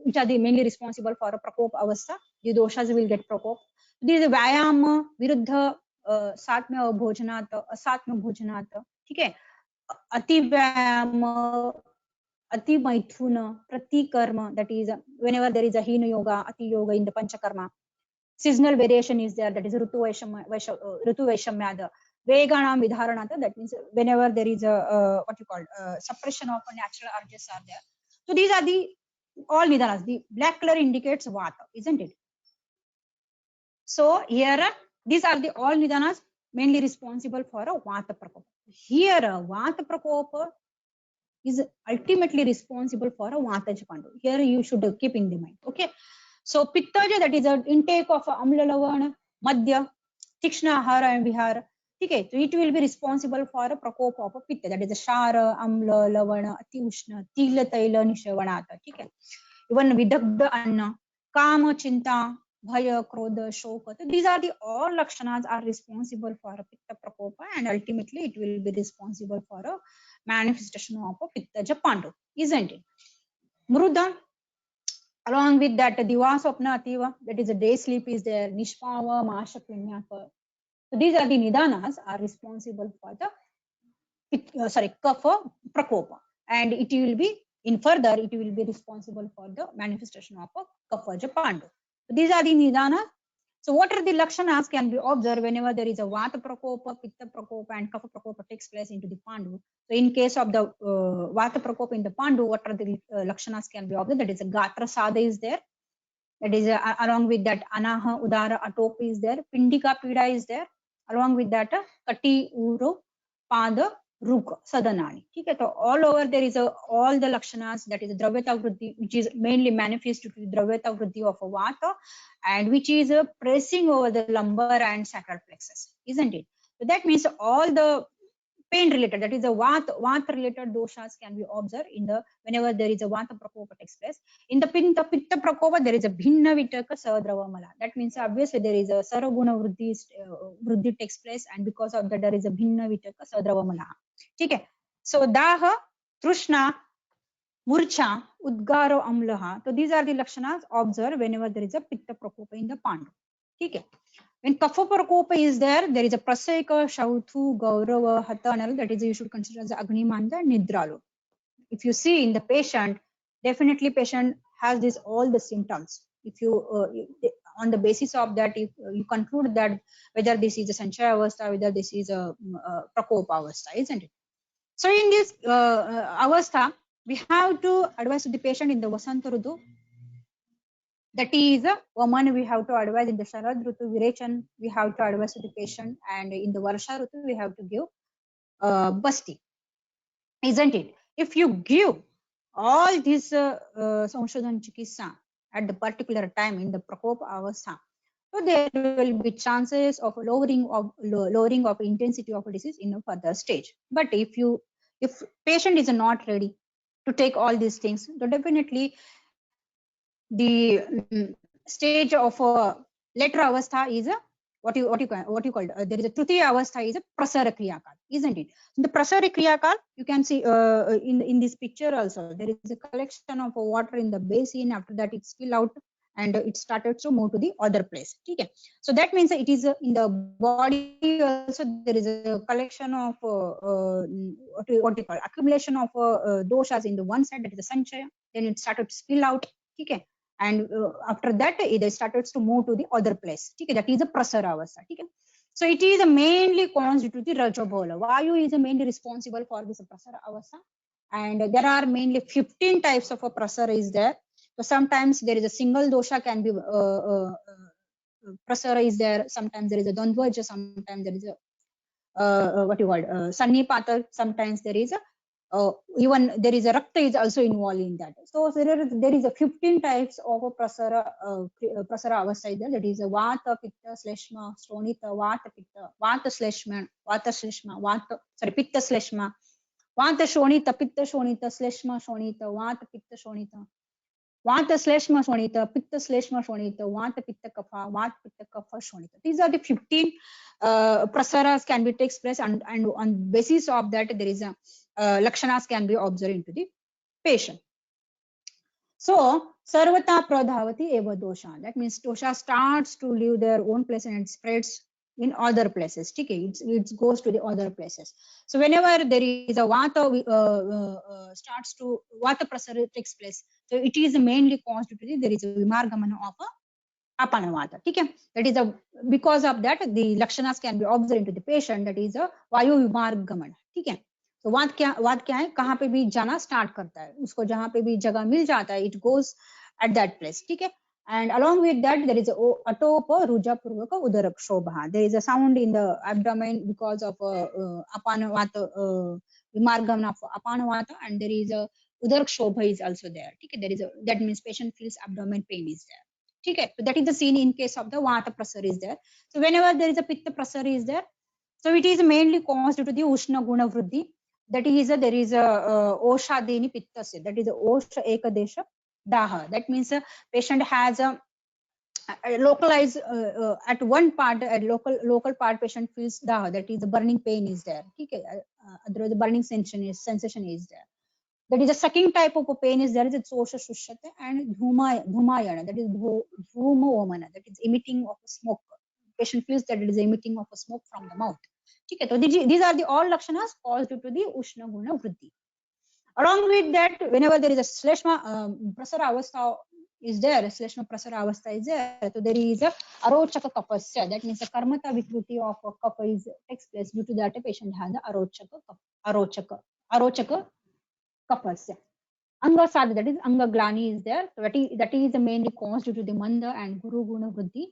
which are the mainly responsible for a prakop avastha. The doshas will get prakop. There is a vyam, viruddha, satmya bhojanat, asatmya bhojanat, okay? Ati vyam, ati maithuna, prati karma, that is whenever there is a hina yoga, ati yoga in the panchakarma. Seasonal variation is there, that is ritu vaishamya, veganam vidharanata, that means whenever there is a what you call suppression of natural urges are there. So these are the all nidanas. The black color indicates vata, isn't it? So here these are the all nidanas mainly responsible for a vata prakopa. Here vata prakopa is ultimately responsible for a vataja pandu. Here you should keep in the mind, okay? So pittaja, that is an intake of amla lavana, madhya, tikshna ahara and vihara. Okay, so it will be responsible for a prakopa of a pitta, that is a shara, amla, lavana, ati ushna, tila, taila, nishavanata. Okay, even vidagda anna, kama, chinta, bhaya, krodha, shoka. So these are the all lakshanas are responsible for a pitta prakopa, and ultimately it will be responsible for a manifestation of a pittaja pandu, isn't it? Mruda, along with that diva swapna ativa, that is a day sleep is there, nishpava, masha punyaka. So these are the nidanas are responsible for the kapha prakopa, and it will be in further it will be responsible for the manifestation of a kapha pandu. So these are the nidanas. So what are the lakshanas can be observed whenever there is a vata prakopa, pitta prakopa, and kapha prakopa takes place into the pandu. So in case of the vata prakopa in the pandu, what are the lakshanas can be observed? That is a gatra sada is there. That is along with that anaha, udara, atopa is there. Pindika pida is there. Along with that kati, uro, pada, ruka, sadanani. Okay, so all over there is all the lakshanas, that is dravyata vruddhi, which is mainly manifest to the dravyata vruddhi of a vata, and which is pressing over the lumbar and sacral plexus, isn't it? So that means all the pain related, that is the vata related doshas can be observed in the whenever there is a vata prakopa takes place. In the pitta prakopa, there is a bhinna vitaka sadrava mala. That means obviously there is a saraguna vruddhi takes place, and because of that there is a bhinna vitaka sadrava mala. Okay, so daha, trishna, murcha, udgaro, amlaha. So these are the lakshanas observed whenever there is a pitta prakopa in the pandu. Okay. When kapha prakopa is there, there is a praseka, shauthu, gaurava, hatanal, that is you should consider as agni manda, nidralu. If you see in the patient, definitely patient has this all the symptoms. If you on the basis of that, if you conclude that whether this is a sanchaya avastha, whether this is a prakopa avastha, isn't it? So in this avastha, we have to advise the patient in the vasanta rutu That is a woman we have to advise in the Sharad Rutu Virechan, we have to advise to the patient, and in the Varsha Rutu, we have to give Basti. Isn't it? If you give all this Samshodhan Chikitsa at the particular time in the Prakop Avastha, so there will be chances of lowering of intensity of a disease in a further stage. But if patient is not ready to take all these things, so definitely the stage of a later avastha is a what you call there is a tritiya avastha is a prasara kriya kal, isn't it? In the prasara kriya kal, you can see in this picture also there is a collection of water in the basin. After that, it spill out and it started to move to the other place. Okay, so that means it is in the body also there is a collection of what you call accumulation of doshas in the one side, that is the sanchaya. Then it started to spill out. Okay, and after that it started to move to the other place. Okay, that is a prasara avastha. Okay, so it is mainly constitute the rajobhola. Vayu is mainly responsible for this prasara avastha, and there are mainly 15 types of a prasara is there. So sometimes there is a single dosha can be prasara is there. Sometimes there is a dandvaja. Sometimes there is a what you call sannipata. Sometimes there is a even there is a rakta is also involved in that. So there is a 15 types of a prasara avastha there. That is a vata, pitta, sleshma, stronita, vata, pitta, vata, sleshma, vata, sorry, pitta, sleshma, vata, shonita, pitta, shonita, sleshma, shonita, vata, pitta, shonita, vata, sleshma, shonita, pitta, sleshma, shonita, vata, pitta, kapha, vata, pitta, kapha, shonita. These are the 15 prasaras can be takes place, and on basis of that there is a lakshanas can be observed into the patient. So sarvata pradhavati eva dosha. That means dosha starts to leave their own place and it spreads in other places. Okay, it goes to the other places. So whenever there is a vata starts to vata prasara takes place, so it is mainly constituted. There is a vimargamana of a apanavata. Okay, that is a because of that the lakshanas can be observed into the patient. That is a vayu vimargamana. Okay. तो वात क्या है, कहाँ पे भी जाना start करता है, उसको जहाँ पे भी जगह मिल जाता है, it goes at that place. ठीक है, and along with that there is a atopa ruja purvaka udarakshobha. There is a sound in the abdomen because of apanavata vimargamana of apanavata, and there is a udarakshobha is also there. Okay, there is a, that means patient feels abdomen pain is there. Okay, so that is the scene in case of the vata prasara is there. So whenever there is a pitta prasara is there, so it is mainly caused to the ushna guna vriddhi. That is there is a osha deni pittasya, that is a osha ekadesha daha. That means a patient has a localized at one part, at local part patient feels daha, that is the burning pain is there. Okay, otherwise the burning sensation is there. That is the second type of pain is there is it's osha shushate and dhumayana, that is dhuma omana, that is emitting of smoke. Patient feels that it is emitting of a smoke from the mouth. Okay, so these are the all lakshanas caused due to the ushna guna vriddhi. Along with that, whenever there is a sleshma prasara avastha is there, sleshma prasara avastha is there, so there is a arochaka kapasya. That means a karmata vikruti of a kapha is takes place. Due to that, a patient has the arochaka kapasya. Anga sadha, that is anga glani is there. So that is the mainly cause due to the manda and guru guna vriddhi.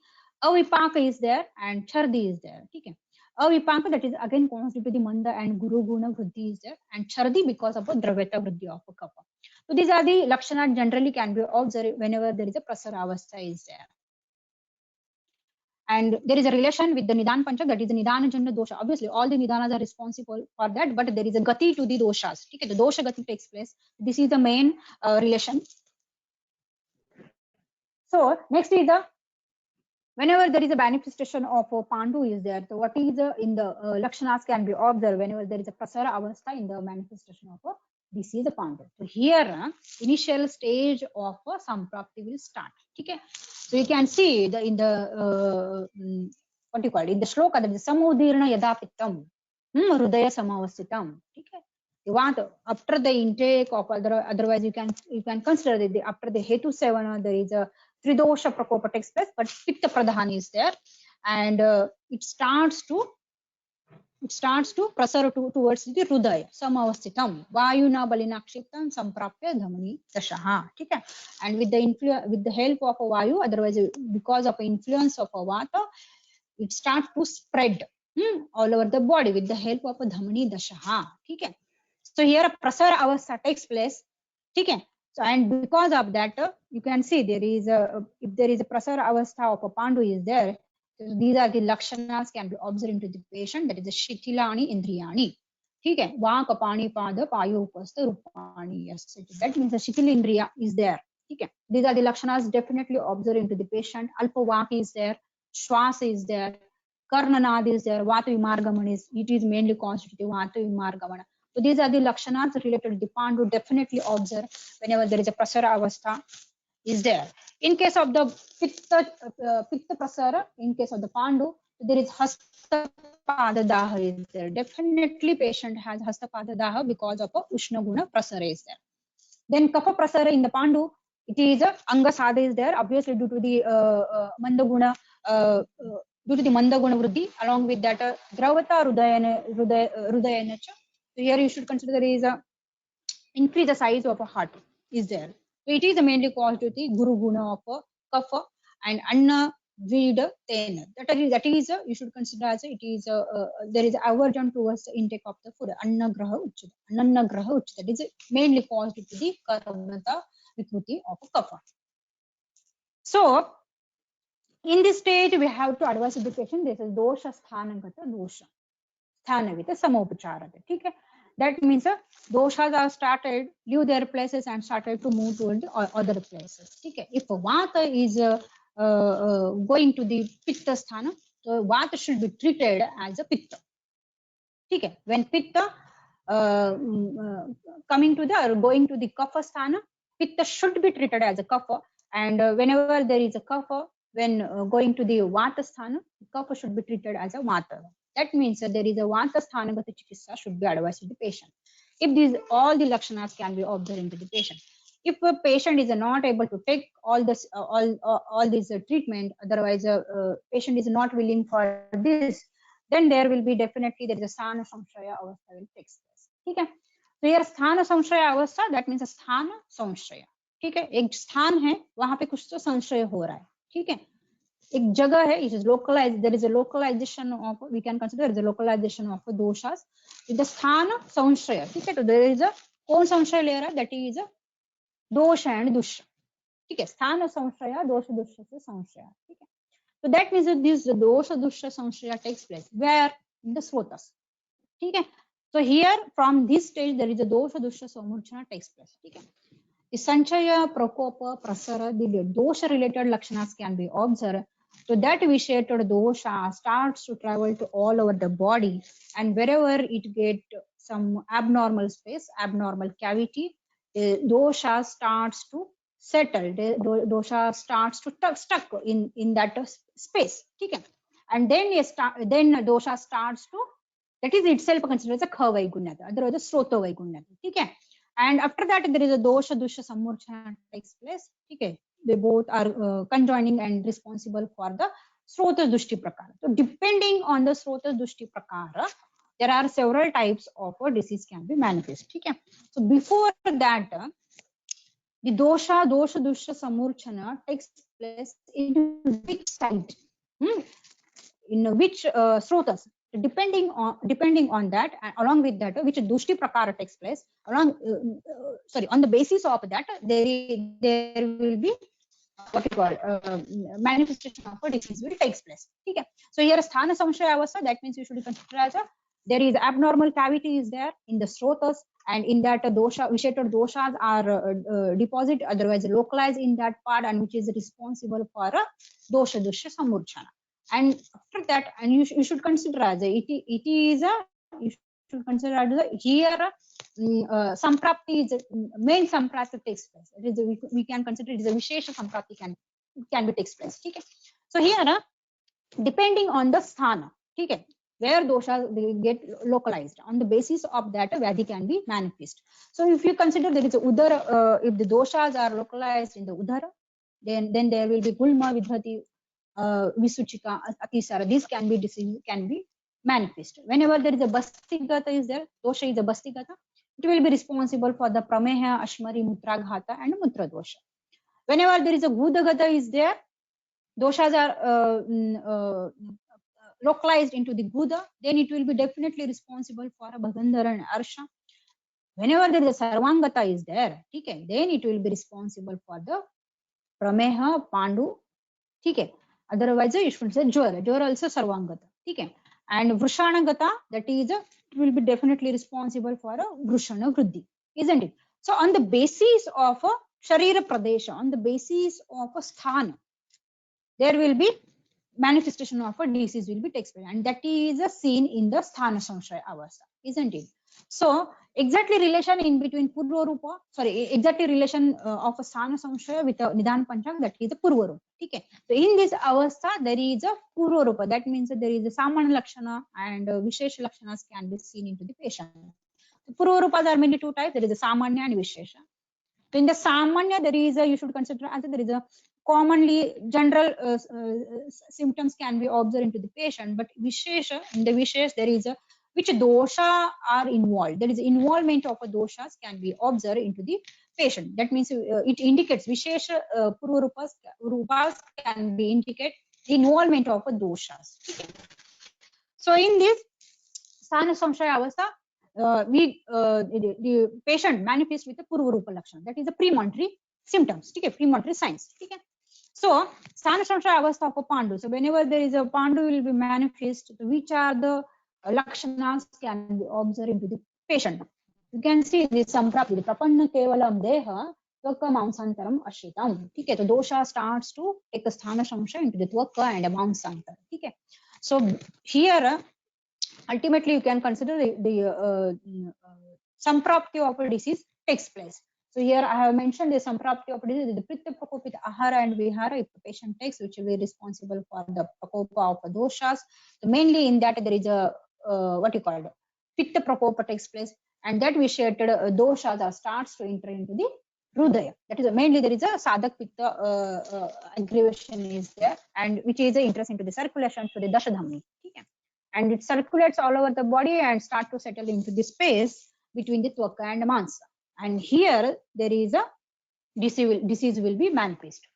Avipaka is there and chardi is there. Okay. Avipaka, that is again constitute to the manda and guru guna vriddhi is there, and chardi because of a draveta vriddhi of a kapha. So these are the lakshana generally can be observed whenever there is a prasara avastha is there. And there is a relation with the Nidan Panchak, that is the Nidana Janya dosha. Obviously, all the Nidanas are responsible for that, but there is a gati to the doshas. Okay, the dosha gati takes place. This is the main relation. So next is the whenever there is a manifestation of a Pandu is there. So what is the in the lakshanas can be observed whenever there is a prasara avastha in the manifestation of a this is a Pandu. So here initial stage of a samprapti will start. Okay, so you can see the in the what do you call it, in the shloka, that is samudirna yada pittam hrudaya samavasthitam. Okay, you want after the intake of otherwise you can consider that after the hetu sevana there is a tridosha prakopa takes place, but pitta pradhan is there, and it starts to it starts to prasara towards the hridaya samavasthitam vayuna balina kshiptam samprapya dhamani dashaha. ठीक है, and with the help of a vayu, otherwise because of influence of a vata, it starts to spread all over the body with the help of a dhamani dashaha. ठीक है, so here a prasara avastha takes place. ठीक है, so and because of that you can see there is a, if there is a prasara avastha of a pandu is there, so these are the lakshanas can be observed into the patient, that is the shitilani indriyani. ठीक है, वाक पाणी पाद पायोपस्थ Rupani, yes, that means the shitil indriya is there. ठीक है, these are the lakshanas definitely observed into the patient. Alpa vak is there, shwas is there, karnanad is there, vata vimargamana is, it is mainly constitutive vata vimargamana. So these are the lakshanas related to the pandu definitely observe whenever there is a prasara avastha is there. In case of the pitta prasara, in case of the pandu, there is hasta pada daha is there. Definitely patient has hasta pada daha because of a ushna guna prasara is there. Then kapha prasara in the pandu, it is a anga sadha is there, obviously due to the mandaguna due to the mandaguna vruddhi, along with that dravata rudayana cha. So here you should consider there is a increase the size of a heart is there. So it is mainly caused to the guru guna of a kapha and anna vida tena. That is you should consider as it is there is aversion towards the intake of the food. Anna graha uchita. That is mainly caused to the karmata vikruti of a kapha. So in this stage we have to advise the patient. This is dosha sthanagata dosha. Sthanavita samopachara. Okay? That means doshas are started, leave their places and started to move towards other places. Okay? If vata is going to the pitta sthana, so vata should be treated as a pitta. Okay? When pitta coming to the or going to the kapha sthana, pitta should be treated as a kapha, and whenever there is a kapha, when going to the vata sthana, kapha should be treated as a vata. That means there is a vata sthanagata chikitsa should be advised to the patient. If these all the lakshanas can be observed into the patient. If a patient is not able to take all this all this treatment, otherwise patient is not willing for this, then there will be definitely there is a sthana samshaya avastha will take place. Okay? So here sthana samshaya avastha, that means a sthana samshaya. ठीक है, एक स्थान है वहां पे कुछ तो संशय हो रहा है. ठीक है, एक जगह है, it is localized, there is a localization of, we can consider there is a localization of doshas in the sthana samshaya. ठीक है, तो there is a कौन संशय ले रहा है, that is a दोष and दुष्य. ठीक है, स्थान संशय दोष दुष्य से संशय. ठीक है, so that means that this दोष दुष्य संशय takes place where in the srotas. ठीक है, so here from this stage there is a दोष दुष्य samurchana takes place. ठीक है, संचय प्रकोप prasara, the dosha related lakshanas can be observed. So that vitiated dosha starts to travel to all over the body, and wherever it get some abnormal space, abnormal cavity, the dosha starts to settle. The dosha starts to stuck in that space. Okay? And then dosha starts to, that is itself considered as a kha vaigunyata, otherwise a srota vaigunyata. Okay? And after that there is a dosha dusha samurchana takes place. Okay? They both are conjoining and responsible for the srota dushti prakara. So depending on the srota dushti prakara, there are several types of a disease can be manifest. Okay? So before that, the dosha dusha samurchana takes place in which site, in which srotas. Depending on that, and along with that, which dushti prakara takes place, along on the basis of that, there will be what you call manifestation of a disease will takes place. Okay? So here sthana samshaya avastha, that means you should consider as there is abnormal cavity is there in the srotas, and in that dosha vitiated doshas are deposit, otherwise localized in that part, and which is responsible for a dosha dusha samurchana. And after that, and you should consider as it is a, you should consider as here samprapti is main samprapti takes place. It is we can consider it is a vishesha samprapti can be takes place. Okay? So here depending on the sthana, okay, where doshas they get localized, on the basis of that vyadhi can be manifest. So if you consider there is a udara, if the doshas are localized in the udara, then there will be gulma vidhati, visuchika, atisara. These can be disease can be manifest. Whenever there is a bastigata is there, dosha is a bastigata, it will be responsible for the prameha, ashmari, mutraghata and mutra dosha. Whenever there is a gudagata is there, doshas are localized into the guda, then it will be definitely responsible for a bhagandhara and arsha. Whenever there is a sarvangata is there, okay, then it will be responsible for the prameha, pandu, okay. Otherwise you should say jwara also sarvangata, okay. And vrishanagata, that is it will be definitely responsible for a vrishana vriddhi, isn't it? So on the basis of a sharira pradesha, on the basis of a sthana, there will be manifestation of a disease will be takes place, and that is a seen in the sthana samshaya avastha, isn't it? So exactly relation in between purva rupa, exactly relation of a sthana samshaya with a nidan panchak, that is a purva rupa. Okay, so in this avastha there is a purva rupa, that means that there is a samana lakshana and vishesha lakshanas can be seen into the patient. The purva rupas are mainly two types, there is a samanya and vishesha. So in the samanya there is a, you should consider as there is a commonly general symptoms can be observed into the patient, but vishesha, in the vishesh there is a which dosha are involved, there is involvement of a doshas can be observed into the patient. That means it indicates vishesha purva rupas can be indicate the involvement of a doshas. Okay. So in this sthana samshaya avastha, the patient manifests with a purva rupa lakshana, that is the premonitory symptoms, okay, premonitory signs. Okay. So sthana samshaya avastha of a pandu, so whenever there is a pandu will be manifest, which are the lakshanas can be observed into the patient. You can see this samprapti, the prapanna kevalam deha tvaka maansantaram ashitam. Okay, so dosha starts to take a sthana samshaya into the tvaka and a maansantara. Okay, so here ultimately you can consider the samprapti of a disease takes place. So here I have mentioned the samprapti of a disease, the pitta prakopita ahara and vihara, if the patient takes, which will be responsible for the prakopa of doshas. So mainly in that there is a what you call it, pitta prakopa takes place, and that vitiated doshas are starts to enter into the Hrudaya. That is mainly there is a sadak pitta aggravation is there, and which is the interest into the circulation to the dashadhamni. Okay. And it circulates all over the body and start to settle into the space between the tvaka and mansa. And here there is a disease will be manifest.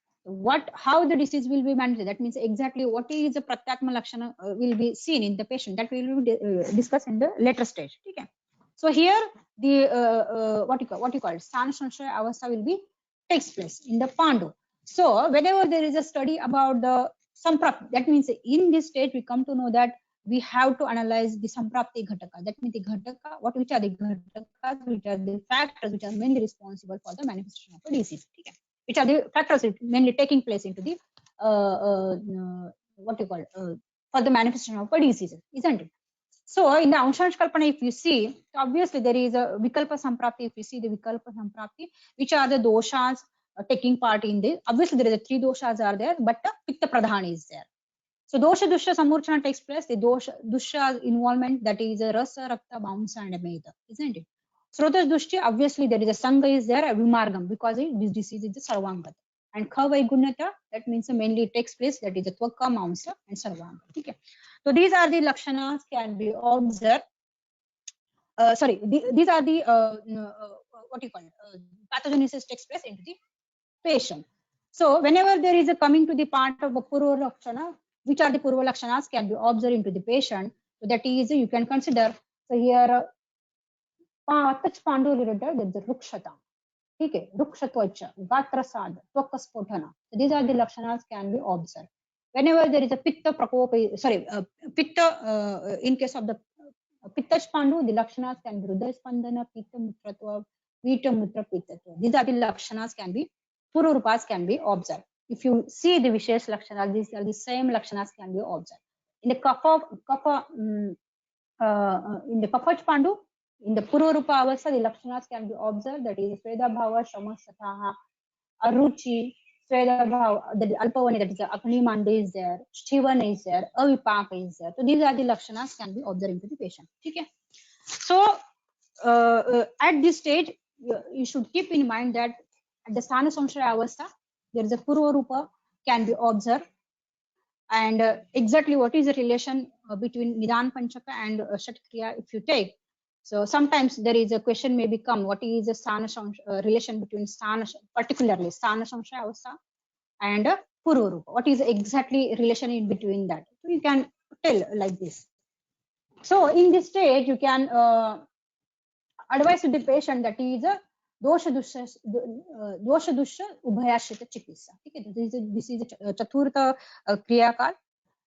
How the disease will be manifest, that means exactly what is the pratyatma lakshana will be seen in the patient, that will be discussed in the later stage. Okay. So here the what you call it, sthana samshaya avastha will be takes place in the pandu. So whenever there is a study about the samprapti, that means in this stage we come to know that we have to analyze the samprapti ghataka. That means the ghataka, which are the ghatakas, which are the factors which are mainly responsible for the manifestation of a disease. Okay. Which are the factors mainly taking place into the what you call for the manifestation of a disease, isn't it? So in the Anshansh Kalpana, if you see, obviously there is a Vikalpa Samprapti. If you see the Vikalpa Samprapti, which are the doshas taking part in this. Obviously there is a three doshas are there, but Pitta Pradhan is there. So dosha dusha samurchana takes place. The dusha involvement, that is a rasa, rakta, bounce and a meda, isn't it? Srota dushya, obviously there is a sangha is there, a vimargam, because this disease is the sarvangata. And khavai gunnata, that means mainly it takes place, that is a tvaka, maunsa and sarvanga. Okay. So these are the lakshanas can be observed. These are the what you call it, pathogenesis takes place into the patient. So whenever there is a coming to the part of a purva lakshana, which are the purva lakshanas can be observed into the patient. So that is, you can consider, so here touch pandu related, there is a rukshata. Okay, rukshatvacha, gatrasad, tvakaspotana. So these are the lakshanas can be observed. Whenever there is a pitta prakopa, pitta in case of the pitta pandu, the lakshanas can be hridaya spandana, pitta mutratva, vita mutra pittatva. These are the lakshanas can be, pururupas can be observed. If you see the vishesh lakshanas, these are the same lakshanas can be observed. In the kapha in the kapha pandu, in the pururupa avastha, the lakshanas can be observed, that is sveda bhava, shamasataha, aruchi, sveda bhava, the alpavani, that is the agni manda is there, shivana is there, avipaka is there. So these are the lakshanas can be observed into the patient. Okay. So at this stage, you should keep in mind that at the sthana samshaya avastha, there is a purva rupa can be observed. And exactly what is the relation between Nidan Panchaka and Shat Kriya if you take. So sometimes there is a question may become what is the relation between particularly Sthana Samshaya Avastha and Purva Rupa. What is exactly relation in between that? So you can tell like this. So in this stage, you can advise to the patient that is a dosha dusha ubhayashrita chikitsa. Okay, this is a chaturtha kriya kal.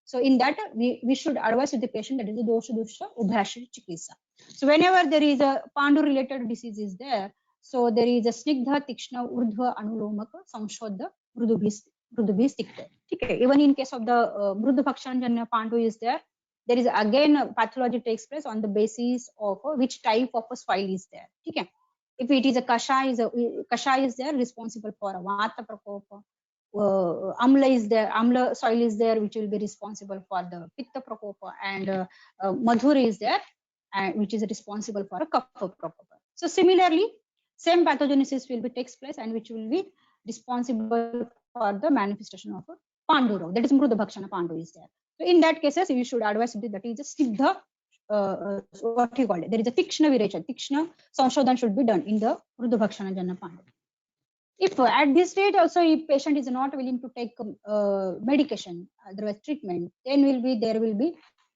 So in that we should advise to the patient that is a dosha dusha ubhayashrita chikitsa. So whenever there is a pandu related disease is there, so there is a snigdha tikshna urdhva anulomaka samshodha mrudubhi stikta. Okay, even in case of the mrudu bhakshanjanya pandu is there is again pathology takes place on the basis of which type of a soil is there. Okay, if it is a kasha is there responsible for a vata prakopa. Amla soil is there which will be responsible for the pitta prakopa, and madhur is there which is responsible for a kapha prakopa. So similarly, same pathogenesis will be takes place and which will be responsible for the manifestation of a pandu rog. That is mruda bhakshana pandu is there. So in that cases, you should advise that is a siddha, what you call it. There is a tikshna virecha, tikshna samshodhan should be done in the mruda bhakshana janna pandu. If at this stage also if patient is not willing to take medication, otherwise treatment, then there will be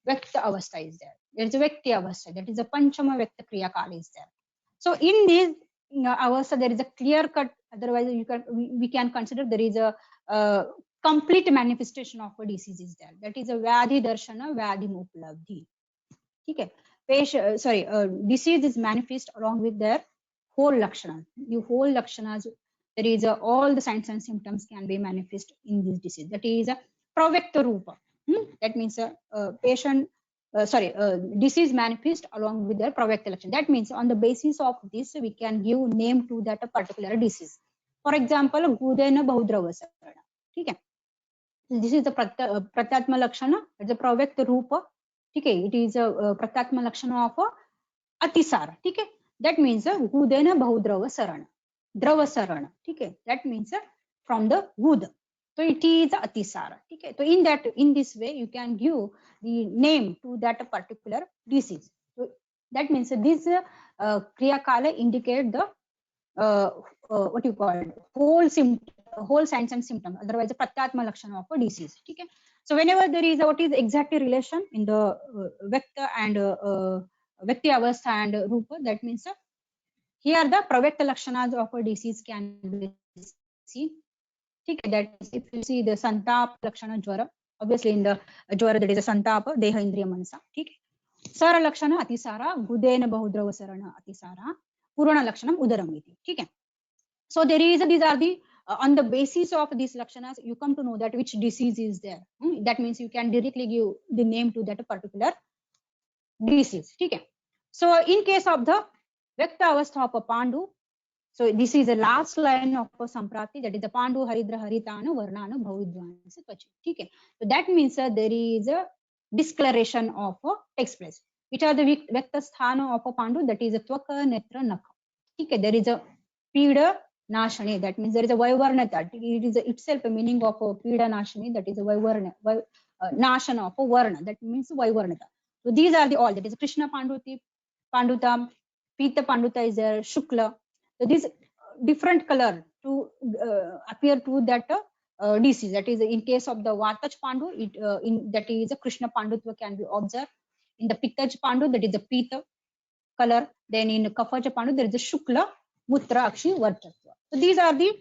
Vyakta Avastha is there. There is a Vyakti Avastha, that is a Panchama Vyakta Kriya Kala is there. So in this Avastha, there is a clear cut, otherwise we can consider there is a complete manifestation of a disease is there. That is a Vyadhi Darshana, Vyadhi Upalabdhi. Okay. Disease is manifest along with their whole Lakshanas. Whole Lakshanas, there is all the signs and symptoms can be manifest in this disease. That is a Pravyakta Rupa. That means disease manifest along with their Pravyakta Lakshana. That means on the basis of this, we can give name to that particular disease. For example, Gudena Bahudrava Sarana. Okay. This is the Pratyatma Lakshana, it's a Pravyakta Rupa. Okay, it is a Pratyatma Lakshana of Atisara. Okay, that means Gudena Bahudrava Sarana. Drava Sarana. Okay, that means from the Gud. So it is Atisara. Okay, so in this way, you can give the name to that particular disease. So that means this Kriya Kala indicate the what you call it, whole signs and symptoms, otherwise a pratyatma lakshana of a disease. Okay, so whenever there is what is exactly relation in the Vyakta and Vyakti Avastha and Rupa, that means here the Pravyakta lakshanas of a disease can be seen. Okay, that is, if you see the Santap Lakshana Jwara, obviously in the Jwara there is a Santapa, Deha Indriya Manasa. Okay, Sara Lakshana Atisara, Gudena Bahudrava Sarana Atisara, Purana Lakshanam Udaramiti. Okay, so these are the on the basis of these lakshanas, you come to know that which disease is there. That means you can directly give the name to that particular disease. Okay, so in case of the Vyakta Avastha of a Pandu, so this is the last line of a Samprati, that is the Pandu Haridra Haritana Varnana Bhavidvansa Pachi. Okay, so that means there is a discoloration of takes place. Which are the Vyakta Sthana of a Pandu? That is a Tvaka Netra Nakha. Okay, there is a Pida Nashani, that means there is a Vaivarnata. It is itself a meaning of a Pida Nashani, that is a Vaivarna, Nashana of a Varna, that means Vaivarnata. So these are the all, that is Krishna Panduta, Pita Panduta is there, Shukla. So this different color to appear to that disease. That is in case of the Vatach Pandu, that is a Krishna Pandutva can be observed. In the Pittach Pandu, that is a Pita color. Then in Kafacha Pandu, there is a Shukla, Mutra, Akshi, Varchatva. So these are the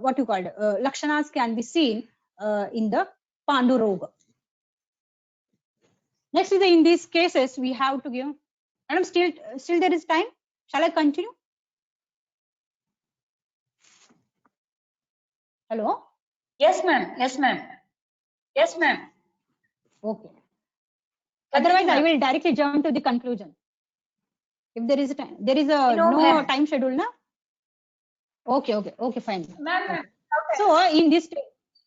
what you call it, Lakshanas can be seen in the Pandu Roga. Next is in these cases we have to give. Madam, still there is time. Shall I continue? Hello? Yes, ma'am. Yes, ma'am. Yes, ma'am. Okay. Otherwise, I will directly jump to the conclusion. If there is a time, there is a no time schedule, na? Okay, fine. Ma'am, Okay. So in this,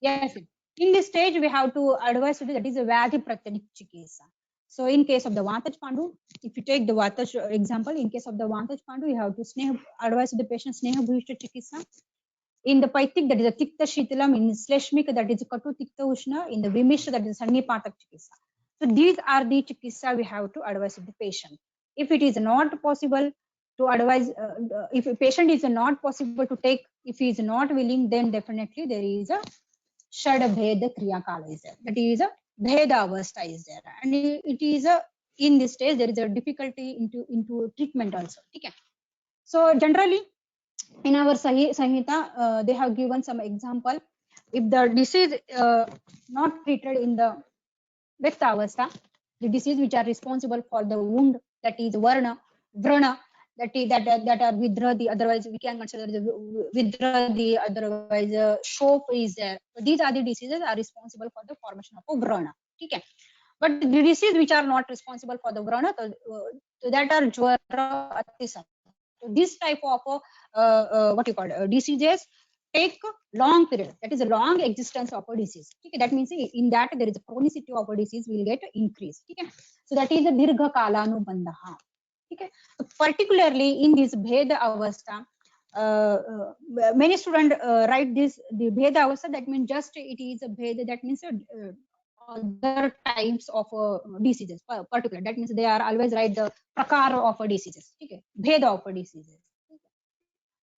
yes, in this stage we have to advise that is a Vyadhi Pratyanik Chikitsa. So in case of the Vatach Pandu, if you take the Vatach example, in case of the Vatach Pandu, you have to advise the patient Sneha Bhuvishta Chikitsa. In the Paitik, that is a Tikta Shitalam. In Sleshmik, that is Katu Tikta Ushna. In the Vimishra, that is Sannipatak Chikisa. So these are the chikisa we have to advise the patient. If it is not possible to advise, if a patient is not possible to take, if he is not willing, then definitely there is a Shadabheda Kriya Kala is there. That is a Bheda Avastha is there. And it is a, in this stage, there is a difficulty into treatment also. Okay. So generally, in our Samhita, they have given some example. If the disease not treated in the Vekta Avastha, the disease which are responsible for the wound, that is Varna, Vrana, that are Vidra, otherwise we can consider the Vidra, otherwise Shop is there. So these are the diseases are responsible for the formation of a Vrana. Okay. But the diseases which are not responsible for the Vrana, so that are Jwara, Atisam. So this type of what you call diseases take long period. That is a long existence of a disease. Okay, that means in that there is a chronicity of a disease will get increased. Okay, so that is a dirgha kalanubandha. Okay, so particularly in this bheda avastha, many students write this the bheda avastha. That means just it is a bheda. That means other types of diseases particular. That means they are always write the prakara of a diseases. Okay, bheda of a diseases.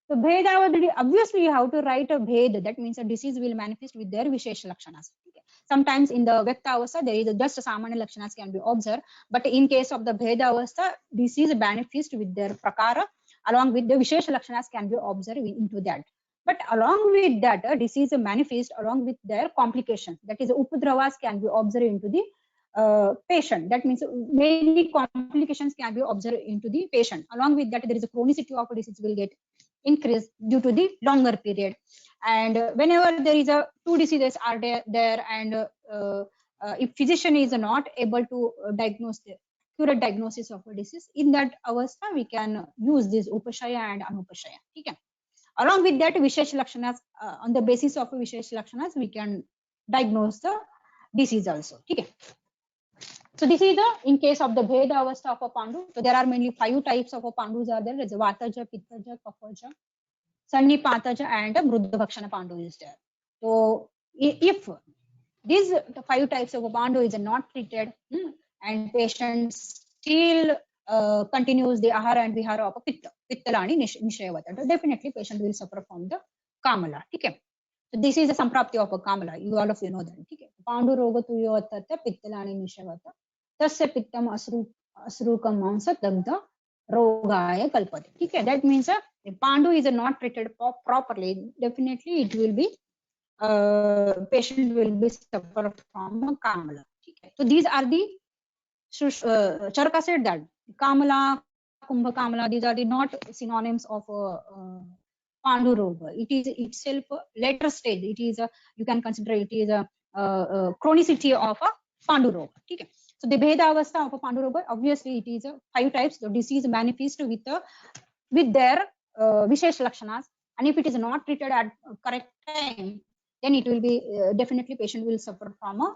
So Bheda, obviously you have to write a Bhed. That means a disease will manifest with their Vishesh Lakshanas. Okay. Sometimes in the Vyakta Avastha, there is just a Samanya Lakshanas can be observed. But in case of the Bheda Avastha, disease manifest with their Prakara, along with the Vishesh Lakshanas can be observed into that. But along with that, a disease manifest along with their complications. That is, Upudravas can be observed into the patient. That means many complications can be observed into the patient. Along with that, there is a chronicity of a disease will get increase due to the longer period. And whenever there is a two diseases are there and if physician is not able to diagnose the accurate diagnosis of a disease, in that avastha we can use this upashaya and anupashaya. Okay. Along with that, Vishesh Lakshanas, on the basis of Vishesh Lakshanas, we can diagnose the disease also. Okay. So this is the in case of the Bheda Avastha of a Pandu. So there are mainly 5 types of a Pandus are there. There's a Vataja, Pittaja, Kafaja, Sannipataja, and a Mruddhabhakshana Pandu is there. So if these 5 types of a Pandu is not treated and patient still continues the ahara and vihara of a Pitta, Pittalani Nishayavata, definitely patient will suffer from the Kamala. Okay. So this is a Samprapti of a Kamala. You all of you know that. Okay. Pandu Roga Tuyavata, Pittalani Nishayavata. Tasya pittam asrukam mansa dagda rogaya kalpate. Okay, that means if Pandu is not treated properly, definitely it will be patient will be suffer from Kamala. Okay. So these are the Charaka said that Kamala, Kumbha Kamala, these are the not synonyms of Pandu Roga. It is itself a later stage. It is a, you can consider it is a chronicity of a Pandu Roga. Okay. So the Bheda Avastha of a Pandu Roga, obviously it is 5 types. The disease manifest with their Vishesh Lakshanas, and if it is not treated at correct time, then it will be definitely patient will suffer from a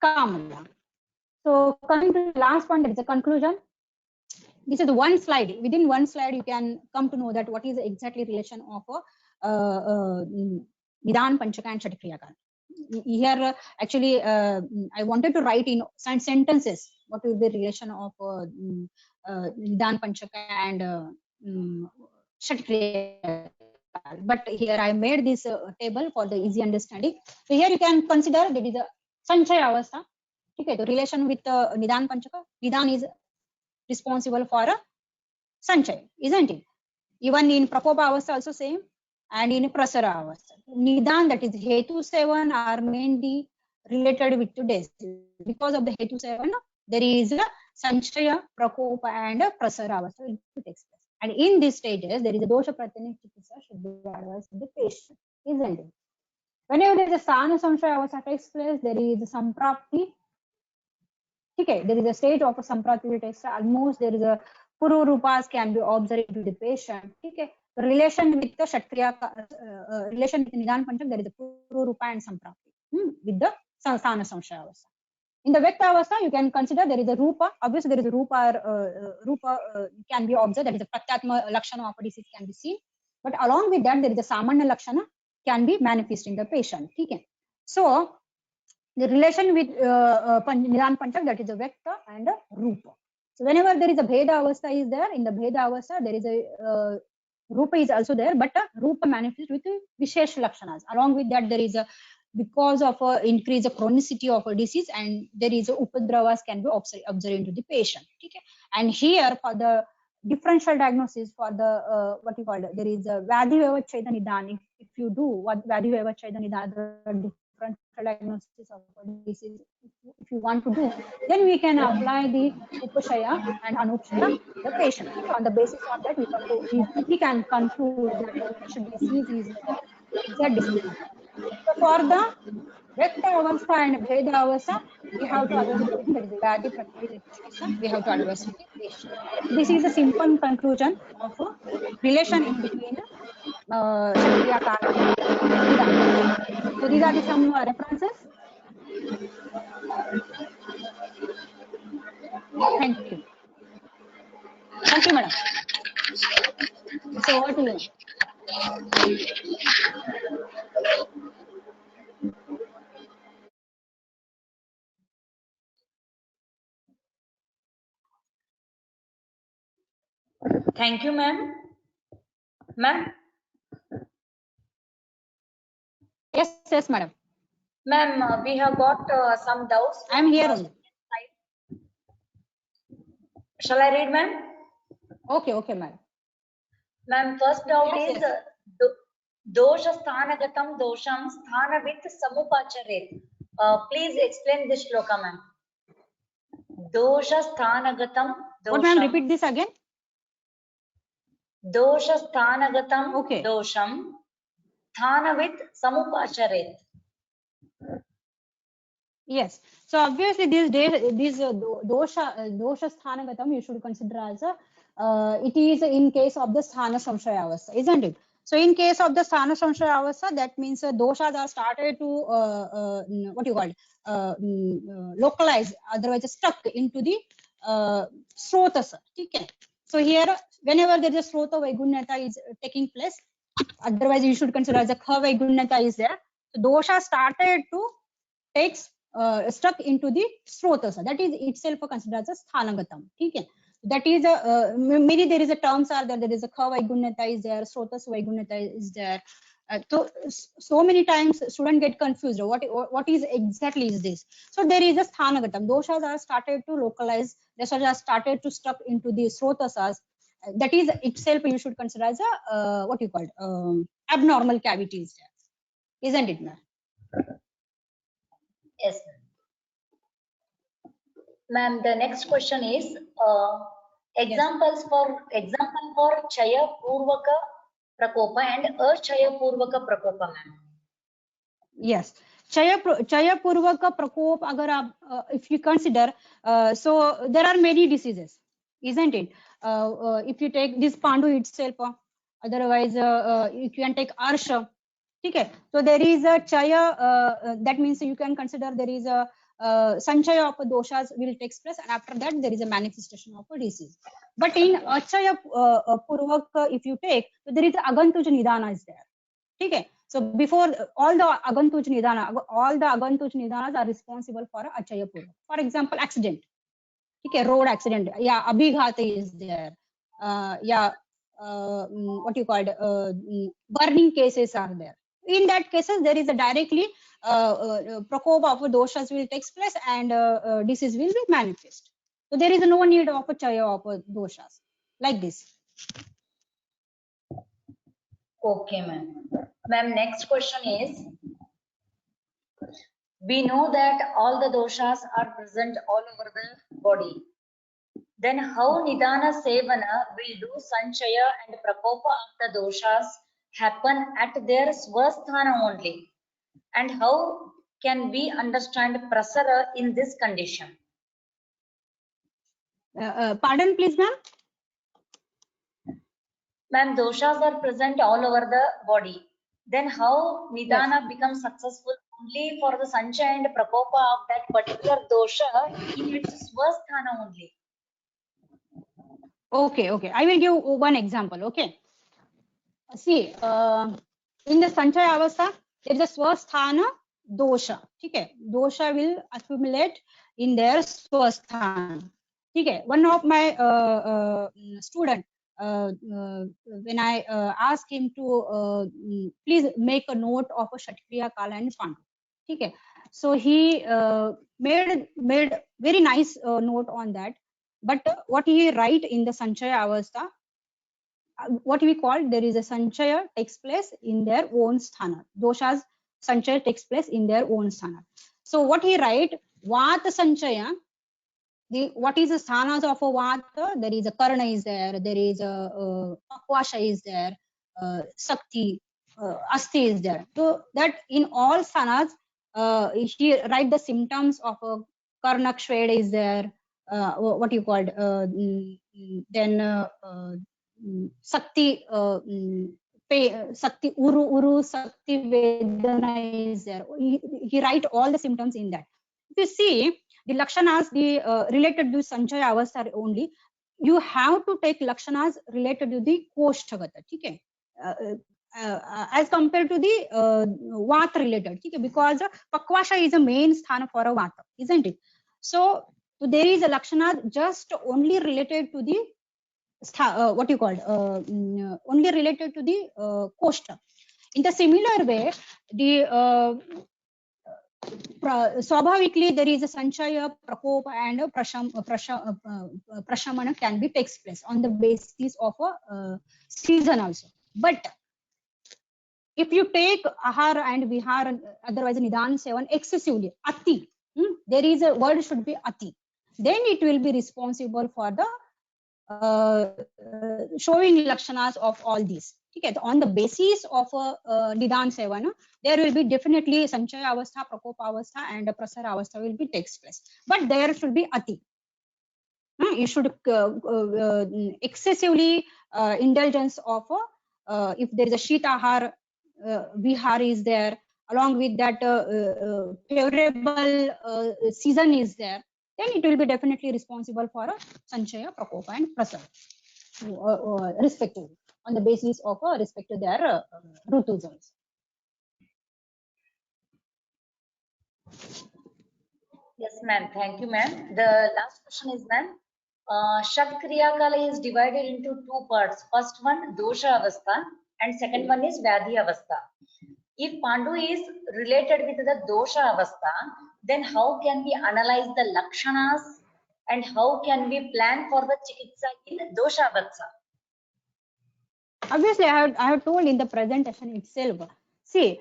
Kamala. So coming to the last one, that is the conclusion. This is one slide. Within one slide, you can come to know that what is the exactly relation of Nidan, Panchaka, and Shatikriyakan. Here, actually, I wanted to write in some sentences what is the relation of Nidan, Panchaka, and Shatikriyakan. But here I made this table for the easy understanding. So here you can consider that is a Sanchaya Avastha. Okay, the relation with Nidan, Panchaka. Nidan is responsible for a Sanchay, isn't it? Even in Prakopa Avastha also same, and in Prasara Avastha. Nidan, that is Hetu 7, are mainly related with today's. Because of the Hetu 7, there is a Sanchaya, Prakopa, and a Prasara Avastha to take place. And in these stages, there is a Dosha Pratyanik Chikitsa should be advised to the patient, isn't it? Whenever there is a Sana Sanchaya Avastha takes place, there is a Samprapti. Okay, there is a stage of a Samprapti takes almost there is a Pururupas can be observed to the patient. Okay, the relation with the Shatkriya, relation with the Nidan Panchak, there is a Pururupa and Samprapti with the Sana Samshaya Avastha. In the Vyakta Avastha, you can consider there is a Rupa. Obviously, there is a Rupa can be observed. That is a Pratyatma Lakshana of a disease can be seen. but along with that there is a samanya lakshana can be manifest in the patient. Okay, so the relation with Nidan Panchak, that is a vector and a rupa. So whenever there is a Bheda Avastha is there, in the Bheda Avastha there is a rupa is also there, but rupa manifests with Vishesh Lakshanas. Along with that there is a, because of increase the chronicity of a disease, and there is a upadravas can be observed into the patient. Okay, and here for the differential diagnosis for the what you call it, there is a Vyadhi Vyavacheda Nidan. If you do what Vyadhi Vyavacheda Nidan, differential diagnosis of a disease, if you want to do, then we can apply the Upashaya and Anupashaya to the patient. Okay? On the basis of that, we can conclude that which disease is exact disease. So for the Vekta Avastha and Bheda Avastha, we have to address the patient, that is the Vyadhi Prakriti Vishesha, we have to address the patient. This is a simple conclusion of a relation in between Kshatriya Kala and Nidana. So these are the some references. Thank you. Thank you, madam. So over to you. Thank you, ma'am. Ma'am, Yes, madam. ma'am, we have got some doubts. I am here only. Shall I read, ma'am? Okay, madam. Ma'am, first doubt Yes, is yes. dosha sthanagatam dosham sthanavit samupacharet. Please explain this shloka, ma'am. Dosha sthanagatam What, ma'am? dosham. Repeat this again. Dosha sthanagatam Okay. dosham sthanavit samupacharet. Yes. So obviously this dosha sthanagatam you should consider as a it is in case of the sthana samshaya avastha, isn't it? So in case of the sthana samshaya avastha, that means doshas are started to what you call localize, otherwise stuck into the srotas. Okay. So here whenever there is a srota vaigunyata is taking place, otherwise you should consider as a kha vaigunyata is there. So dosha started to takes stuck into the srotasa, that is itself considered as a sthanagatam. Okay, that is a maybe there is a terms are there is a kha vaigunyata is there, srotas vaigunyata is there. So many times students get confused what is exactly is this. So there is a sthanagatam, doshas are started to localize, doshas are started to stuck into the srotasas. That is itself you should consider as a what you call abnormal cavities there, isn't it, ma'am? Yes, ma'am. The next question is example for Chaya Purvaka Prakopa and Achaya Purvaka Prakopa, ma'am. Yes, Chaya Purvaka Prakop, agar aap, if you consider, so there are many diseases, isn't it? If you take this Pandu itself, otherwise you can take Arsha. Okay, so there is a Chaya, that means you can consider there is a Sanchaya of doshas will take place, and after that there is a manifestation of a disease. But in Achaya Purvaka, if you take, so there is Agantuj Nidana is there. Okay, so before all the Agantuj Nidanas are responsible for Achaya Purva. For example, accident. Okay, road accident. Yeah, Abhighata is there. What you call burning cases are there. In that cases, there is a directly prakopa of doshas will take place, and disease will be manifest. So there is no need of a chaya of doshas like this. Okay, ma'am. Ma'am, next question is, we know that all the doshas are present all over the body. Then how Nidana Sevana will do Sanchaya and Prakopa of the doshas happen at their Swasthana only? And how can we understand Prasara in this condition? Pardon, please, ma'am. Ma'am, doshas are present all over the body. Then how Nidana becomes successful only for the Sanchaya and Prakopa of that particular dosha in its Swasthana only? Okay. I will give one example. Okay. See, in the Sanchaya Avastha, there is a Swasthana dosha. Okay, dosha will accumulate in their Swasthana. Okay, one of my student, when I asked him to please make a note of a Kshatriya, Kala and Pandu. Okay, so he made very nice note on that. But what he write in the Sanchaya Avastha, what we call, there is a sanchaya takes place in their own sthana. Doshas sanchaya takes place in their own sthana. So what he write, vata sanchaya, what is the sthanas of a vata? There is a karna is there, there is a akwasha is there, sakti, asti is there. So that in all sthanas, he write the symptoms of a karnakshved is there, what you called, then Sakti, Sakti Uru, Sakti Vedana is there. He write all the symptoms in that. If you see the Lakshanas, the related to Sanchaya Avastha only, you have to take Lakshanas related to the Koshtagata, okay? As compared to the Vata related, okay? Because Pakwasha is a main sthana for a Vata, isn't it? So there is a Lakshana just only related to the what you call only related to the costa. In the similar way, the swabhavikally there is a sanchaya, prakopa and prashamana can be takes place on the basis of a season also. But if you take ahara and vihara, otherwise nidan sevan excessively, ati, there is a word should be ati, then it will be responsible for the showing lakshanas of all these. Okay, on the basis of nidan sevana, there will be definitely sanchaya avastha, prakopa avastha, and prasara avastha will be takes place. But there should be ati. You should excessively indulgence of if there is a shitahar, vihar is there, along with that favorable season is there, then it will be definitely responsible for sanchaya, prakopa and prasara. Respectively, on the basis of respect to their rutus also. Yes, ma'am. Thank you, ma'am. The last question is, ma'am, Shad Kriya Kala is divided into two parts. First one, Dosha Avastha, and second one is Vyadhi Avastha. If Pandu is related with the Dosha Avastha, then how can we analyze the Lakshanas and how can we plan for the Chikitsa in Dosha Avastha? Obviously, I have told in the presentation itself. See,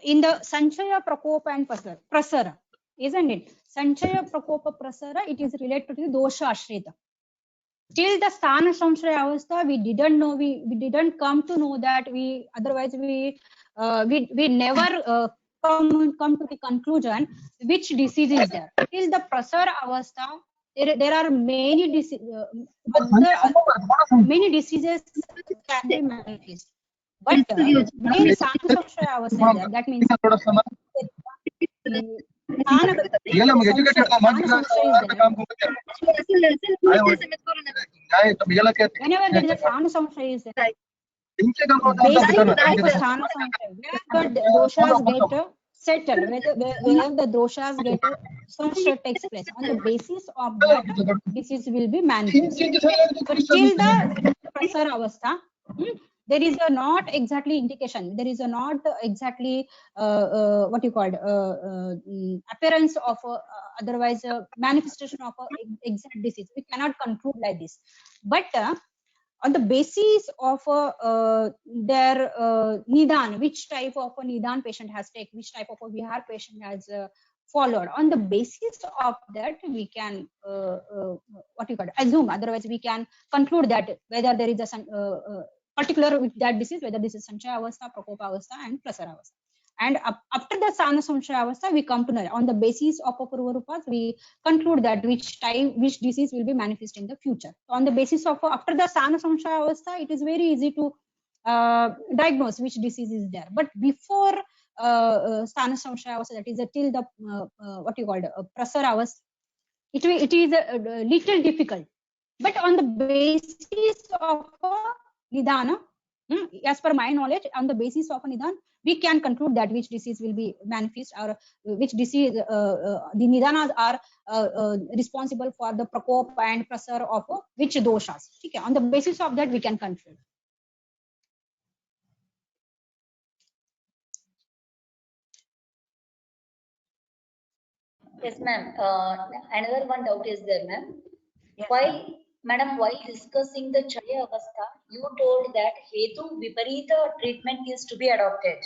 in the Sanchaya, Prakopa and Prasara, isn't it? Sanchaya, Prakopa, Prasara, it is related to the Dosha Ashrita. Till the Sthana Samshaya Avastha, we didn't know, we didn't come to know that, otherwise we never come to the conclusion which disease is there. Till the Prasara Avastha, there are many many diseases can be manifest. But within Sthana Samshaya Avastha is there, that means whenever there is a Sthana Samshaya is there, basic type of Sthana Samshaya, where the doshas get settled, where the doshas get samshaya takes place, on the basis of that, disease will be manifest. So till the Prasara Avastha, there is a not exactly indication, there is a not exactly what you called appearance of otherwise manifestation of exact disease. We cannot conclude like this. But on the basis of their nidan, which type of a nidan patient has taken, which type of a vihar patient has followed, on the basis of that we can what you call assume, otherwise we can conclude that whether there is a particular with that disease, whether this is sanchaya avastha, prakopa avastha and prasara avastha. And after the Sthana Samshaya Avastha, we come to know, on the basis of Purvarupas, we conclude that which disease will be manifest in the future. So on the basis of after the Sthana Samshaya Avastha, it is very easy to diagnose which disease is there. But before Sthana Samshaya Avastha, that is till the what you call Prasara Avastha, it is a little difficult. But on the basis of Nidana, As per my knowledge, on the basis of a Nidan, we can conclude that which disease will be manifest, or which disease the Nidanas are responsible for the prakop and prasar of which doshas. Okay, on the basis of that, we can conclude. Yes, ma'am. Another one doubt is there, ma'am. Yes, Why, madam, while discussing the Chaya Avastha, you told that Hetu Viparita treatment is to be adopted.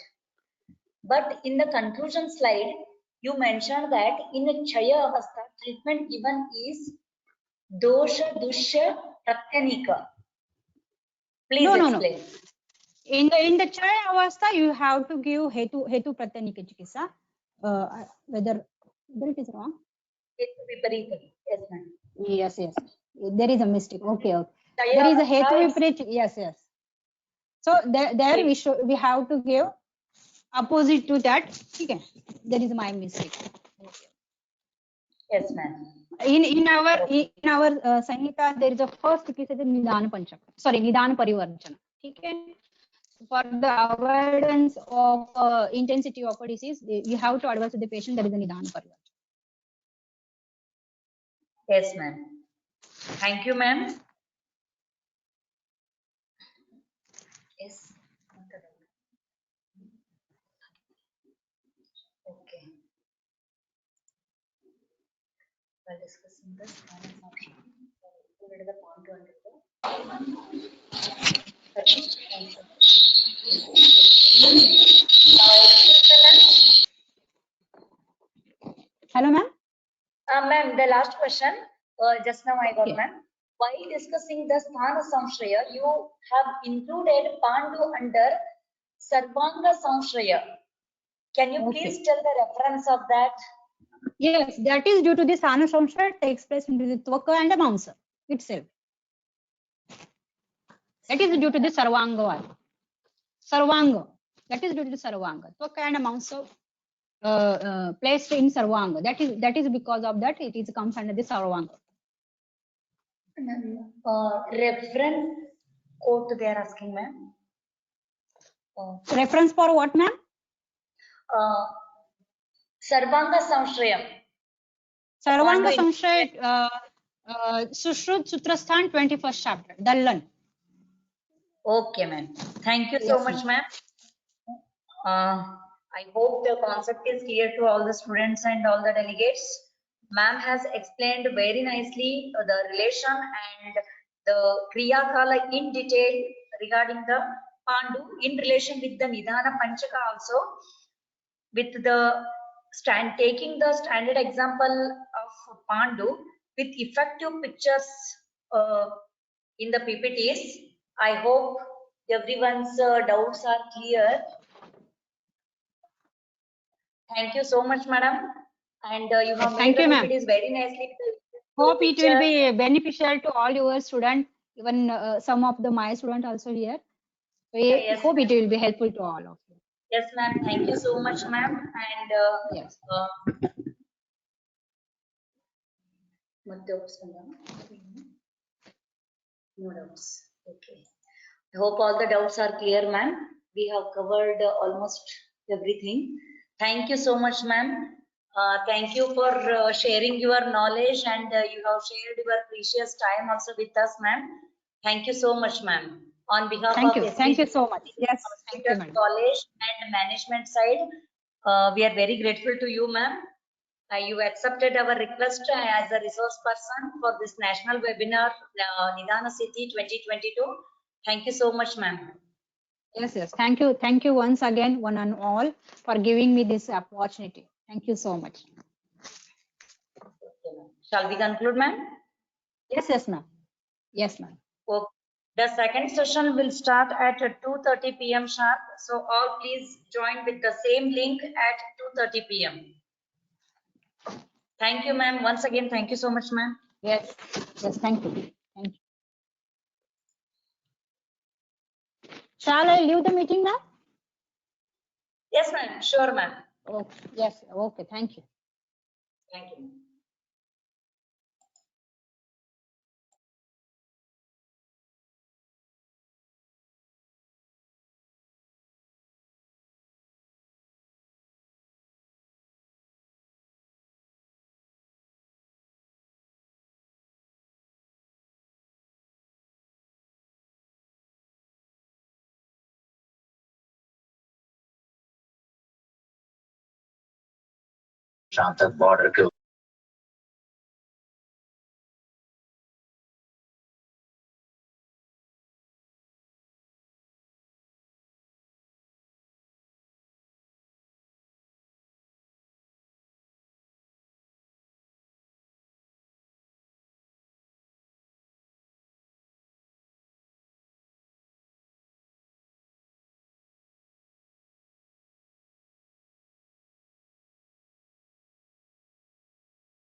But in the conclusion slide, you mentioned that in the Chaya Avastha, treatment given is Dosha Dushya Pratyanika. Please No. explain. In the Chaya Avastha, you have to give Hetu Pratyanika Chikitsa. Whether it is wrong? Hetu Viparita. Yes, ma'am. Yes. There is a mistake. Okay. Chaya There is a Avastha Hetu is- Viparit. Yes. So there we have to give opposite to that. Okay. That is my mistake. Yes, ma'am. In our Sanhita, there is a first case is Nidan Panchak. Sorry, Nidan Parivarjana. Okay. For the avoidance of intensity of a disease, you have to advise to the patient that is a Nidan Parivarjana. Yes, ma'am. Thank you, ma'am. Yes. Okay. While discussing this, included the point to undergo. Hello, ma'am. Ma'am, the last question, just now I got, Okay. ma'am. While discussing the Sthana Samshraya, you have included Pandu under Sarvanga Samshraya. Can you Okay. please tell the reference of that? Yes, that is due to the Sana Samshaya takes place into the Tvaka and the Mamsa itself. That is due to the Sarvanga one. Sarvanga. That is due to the Sarvanga. Tvaka and Mamsa placed in Sarvanga. That is because of that it is comes under the Sarvanga. Reference quote they are asking, ma'am. Reference for what, ma'am? Sarvanga Samshrayam. Sarvanga Pandu in- Samshaya Sushrut Sutrasthan 21st chapter. Dallan. Okay, ma'am. Thank you so Yes, much, ma'am. I hope the concept is clear to all the students and all the delegates. Ma'am has explained very nicely the relation and the Kriya Kala in detail regarding the Pandu in relation with the Nidana Panchaka also, with the taking the standard example of Pandu with effective pictures in the PPTs. I hope everyone's doubts are clear. Thank you so much, madam. And you have Thank made you, the ma'am. PPTs very nicely. Hope it will be beneficial to all your students, even some of my students also here. We Yes, hope it will be helpful to all of you. yes, ma'am. Thank you so much, ma'am. And Yes. what doubts, madam? No doubts. Okay. I hope all the doubts are clear, ma'am. We have covered almost everything. Thank you so much, ma'am. Thank you for sharing your knowledge, and you have shared your precious time also with us, ma'am. Thank you so much, ma'am. On behalf Thank of you. Thank you so much. Yes. Thank you, madam. College and management side, we are very grateful to you, ma'am. You accepted our request as a resource person for this national webinar, Nidana City 2022. Thank you so much, ma'am. Yes. Thank you. Thank you once again, one and all, for giving me this opportunity. Thank you so much. Okay, ma'am. Shall we conclude, ma'am? Yes, ma'am. Yes, ma'am. Okay. The second session will start at 2:30 p.m. sharp. So all please join with the same link at 2:30 p.m. Thank you, ma'am. Once again, thank you so much, ma'am. Yes. Thank you. Thank you. Shall I leave the meeting now? Yes, ma'am. Sure, ma'am. Okay. Yes. Okay. Thank you. Thank you. शाम तक border के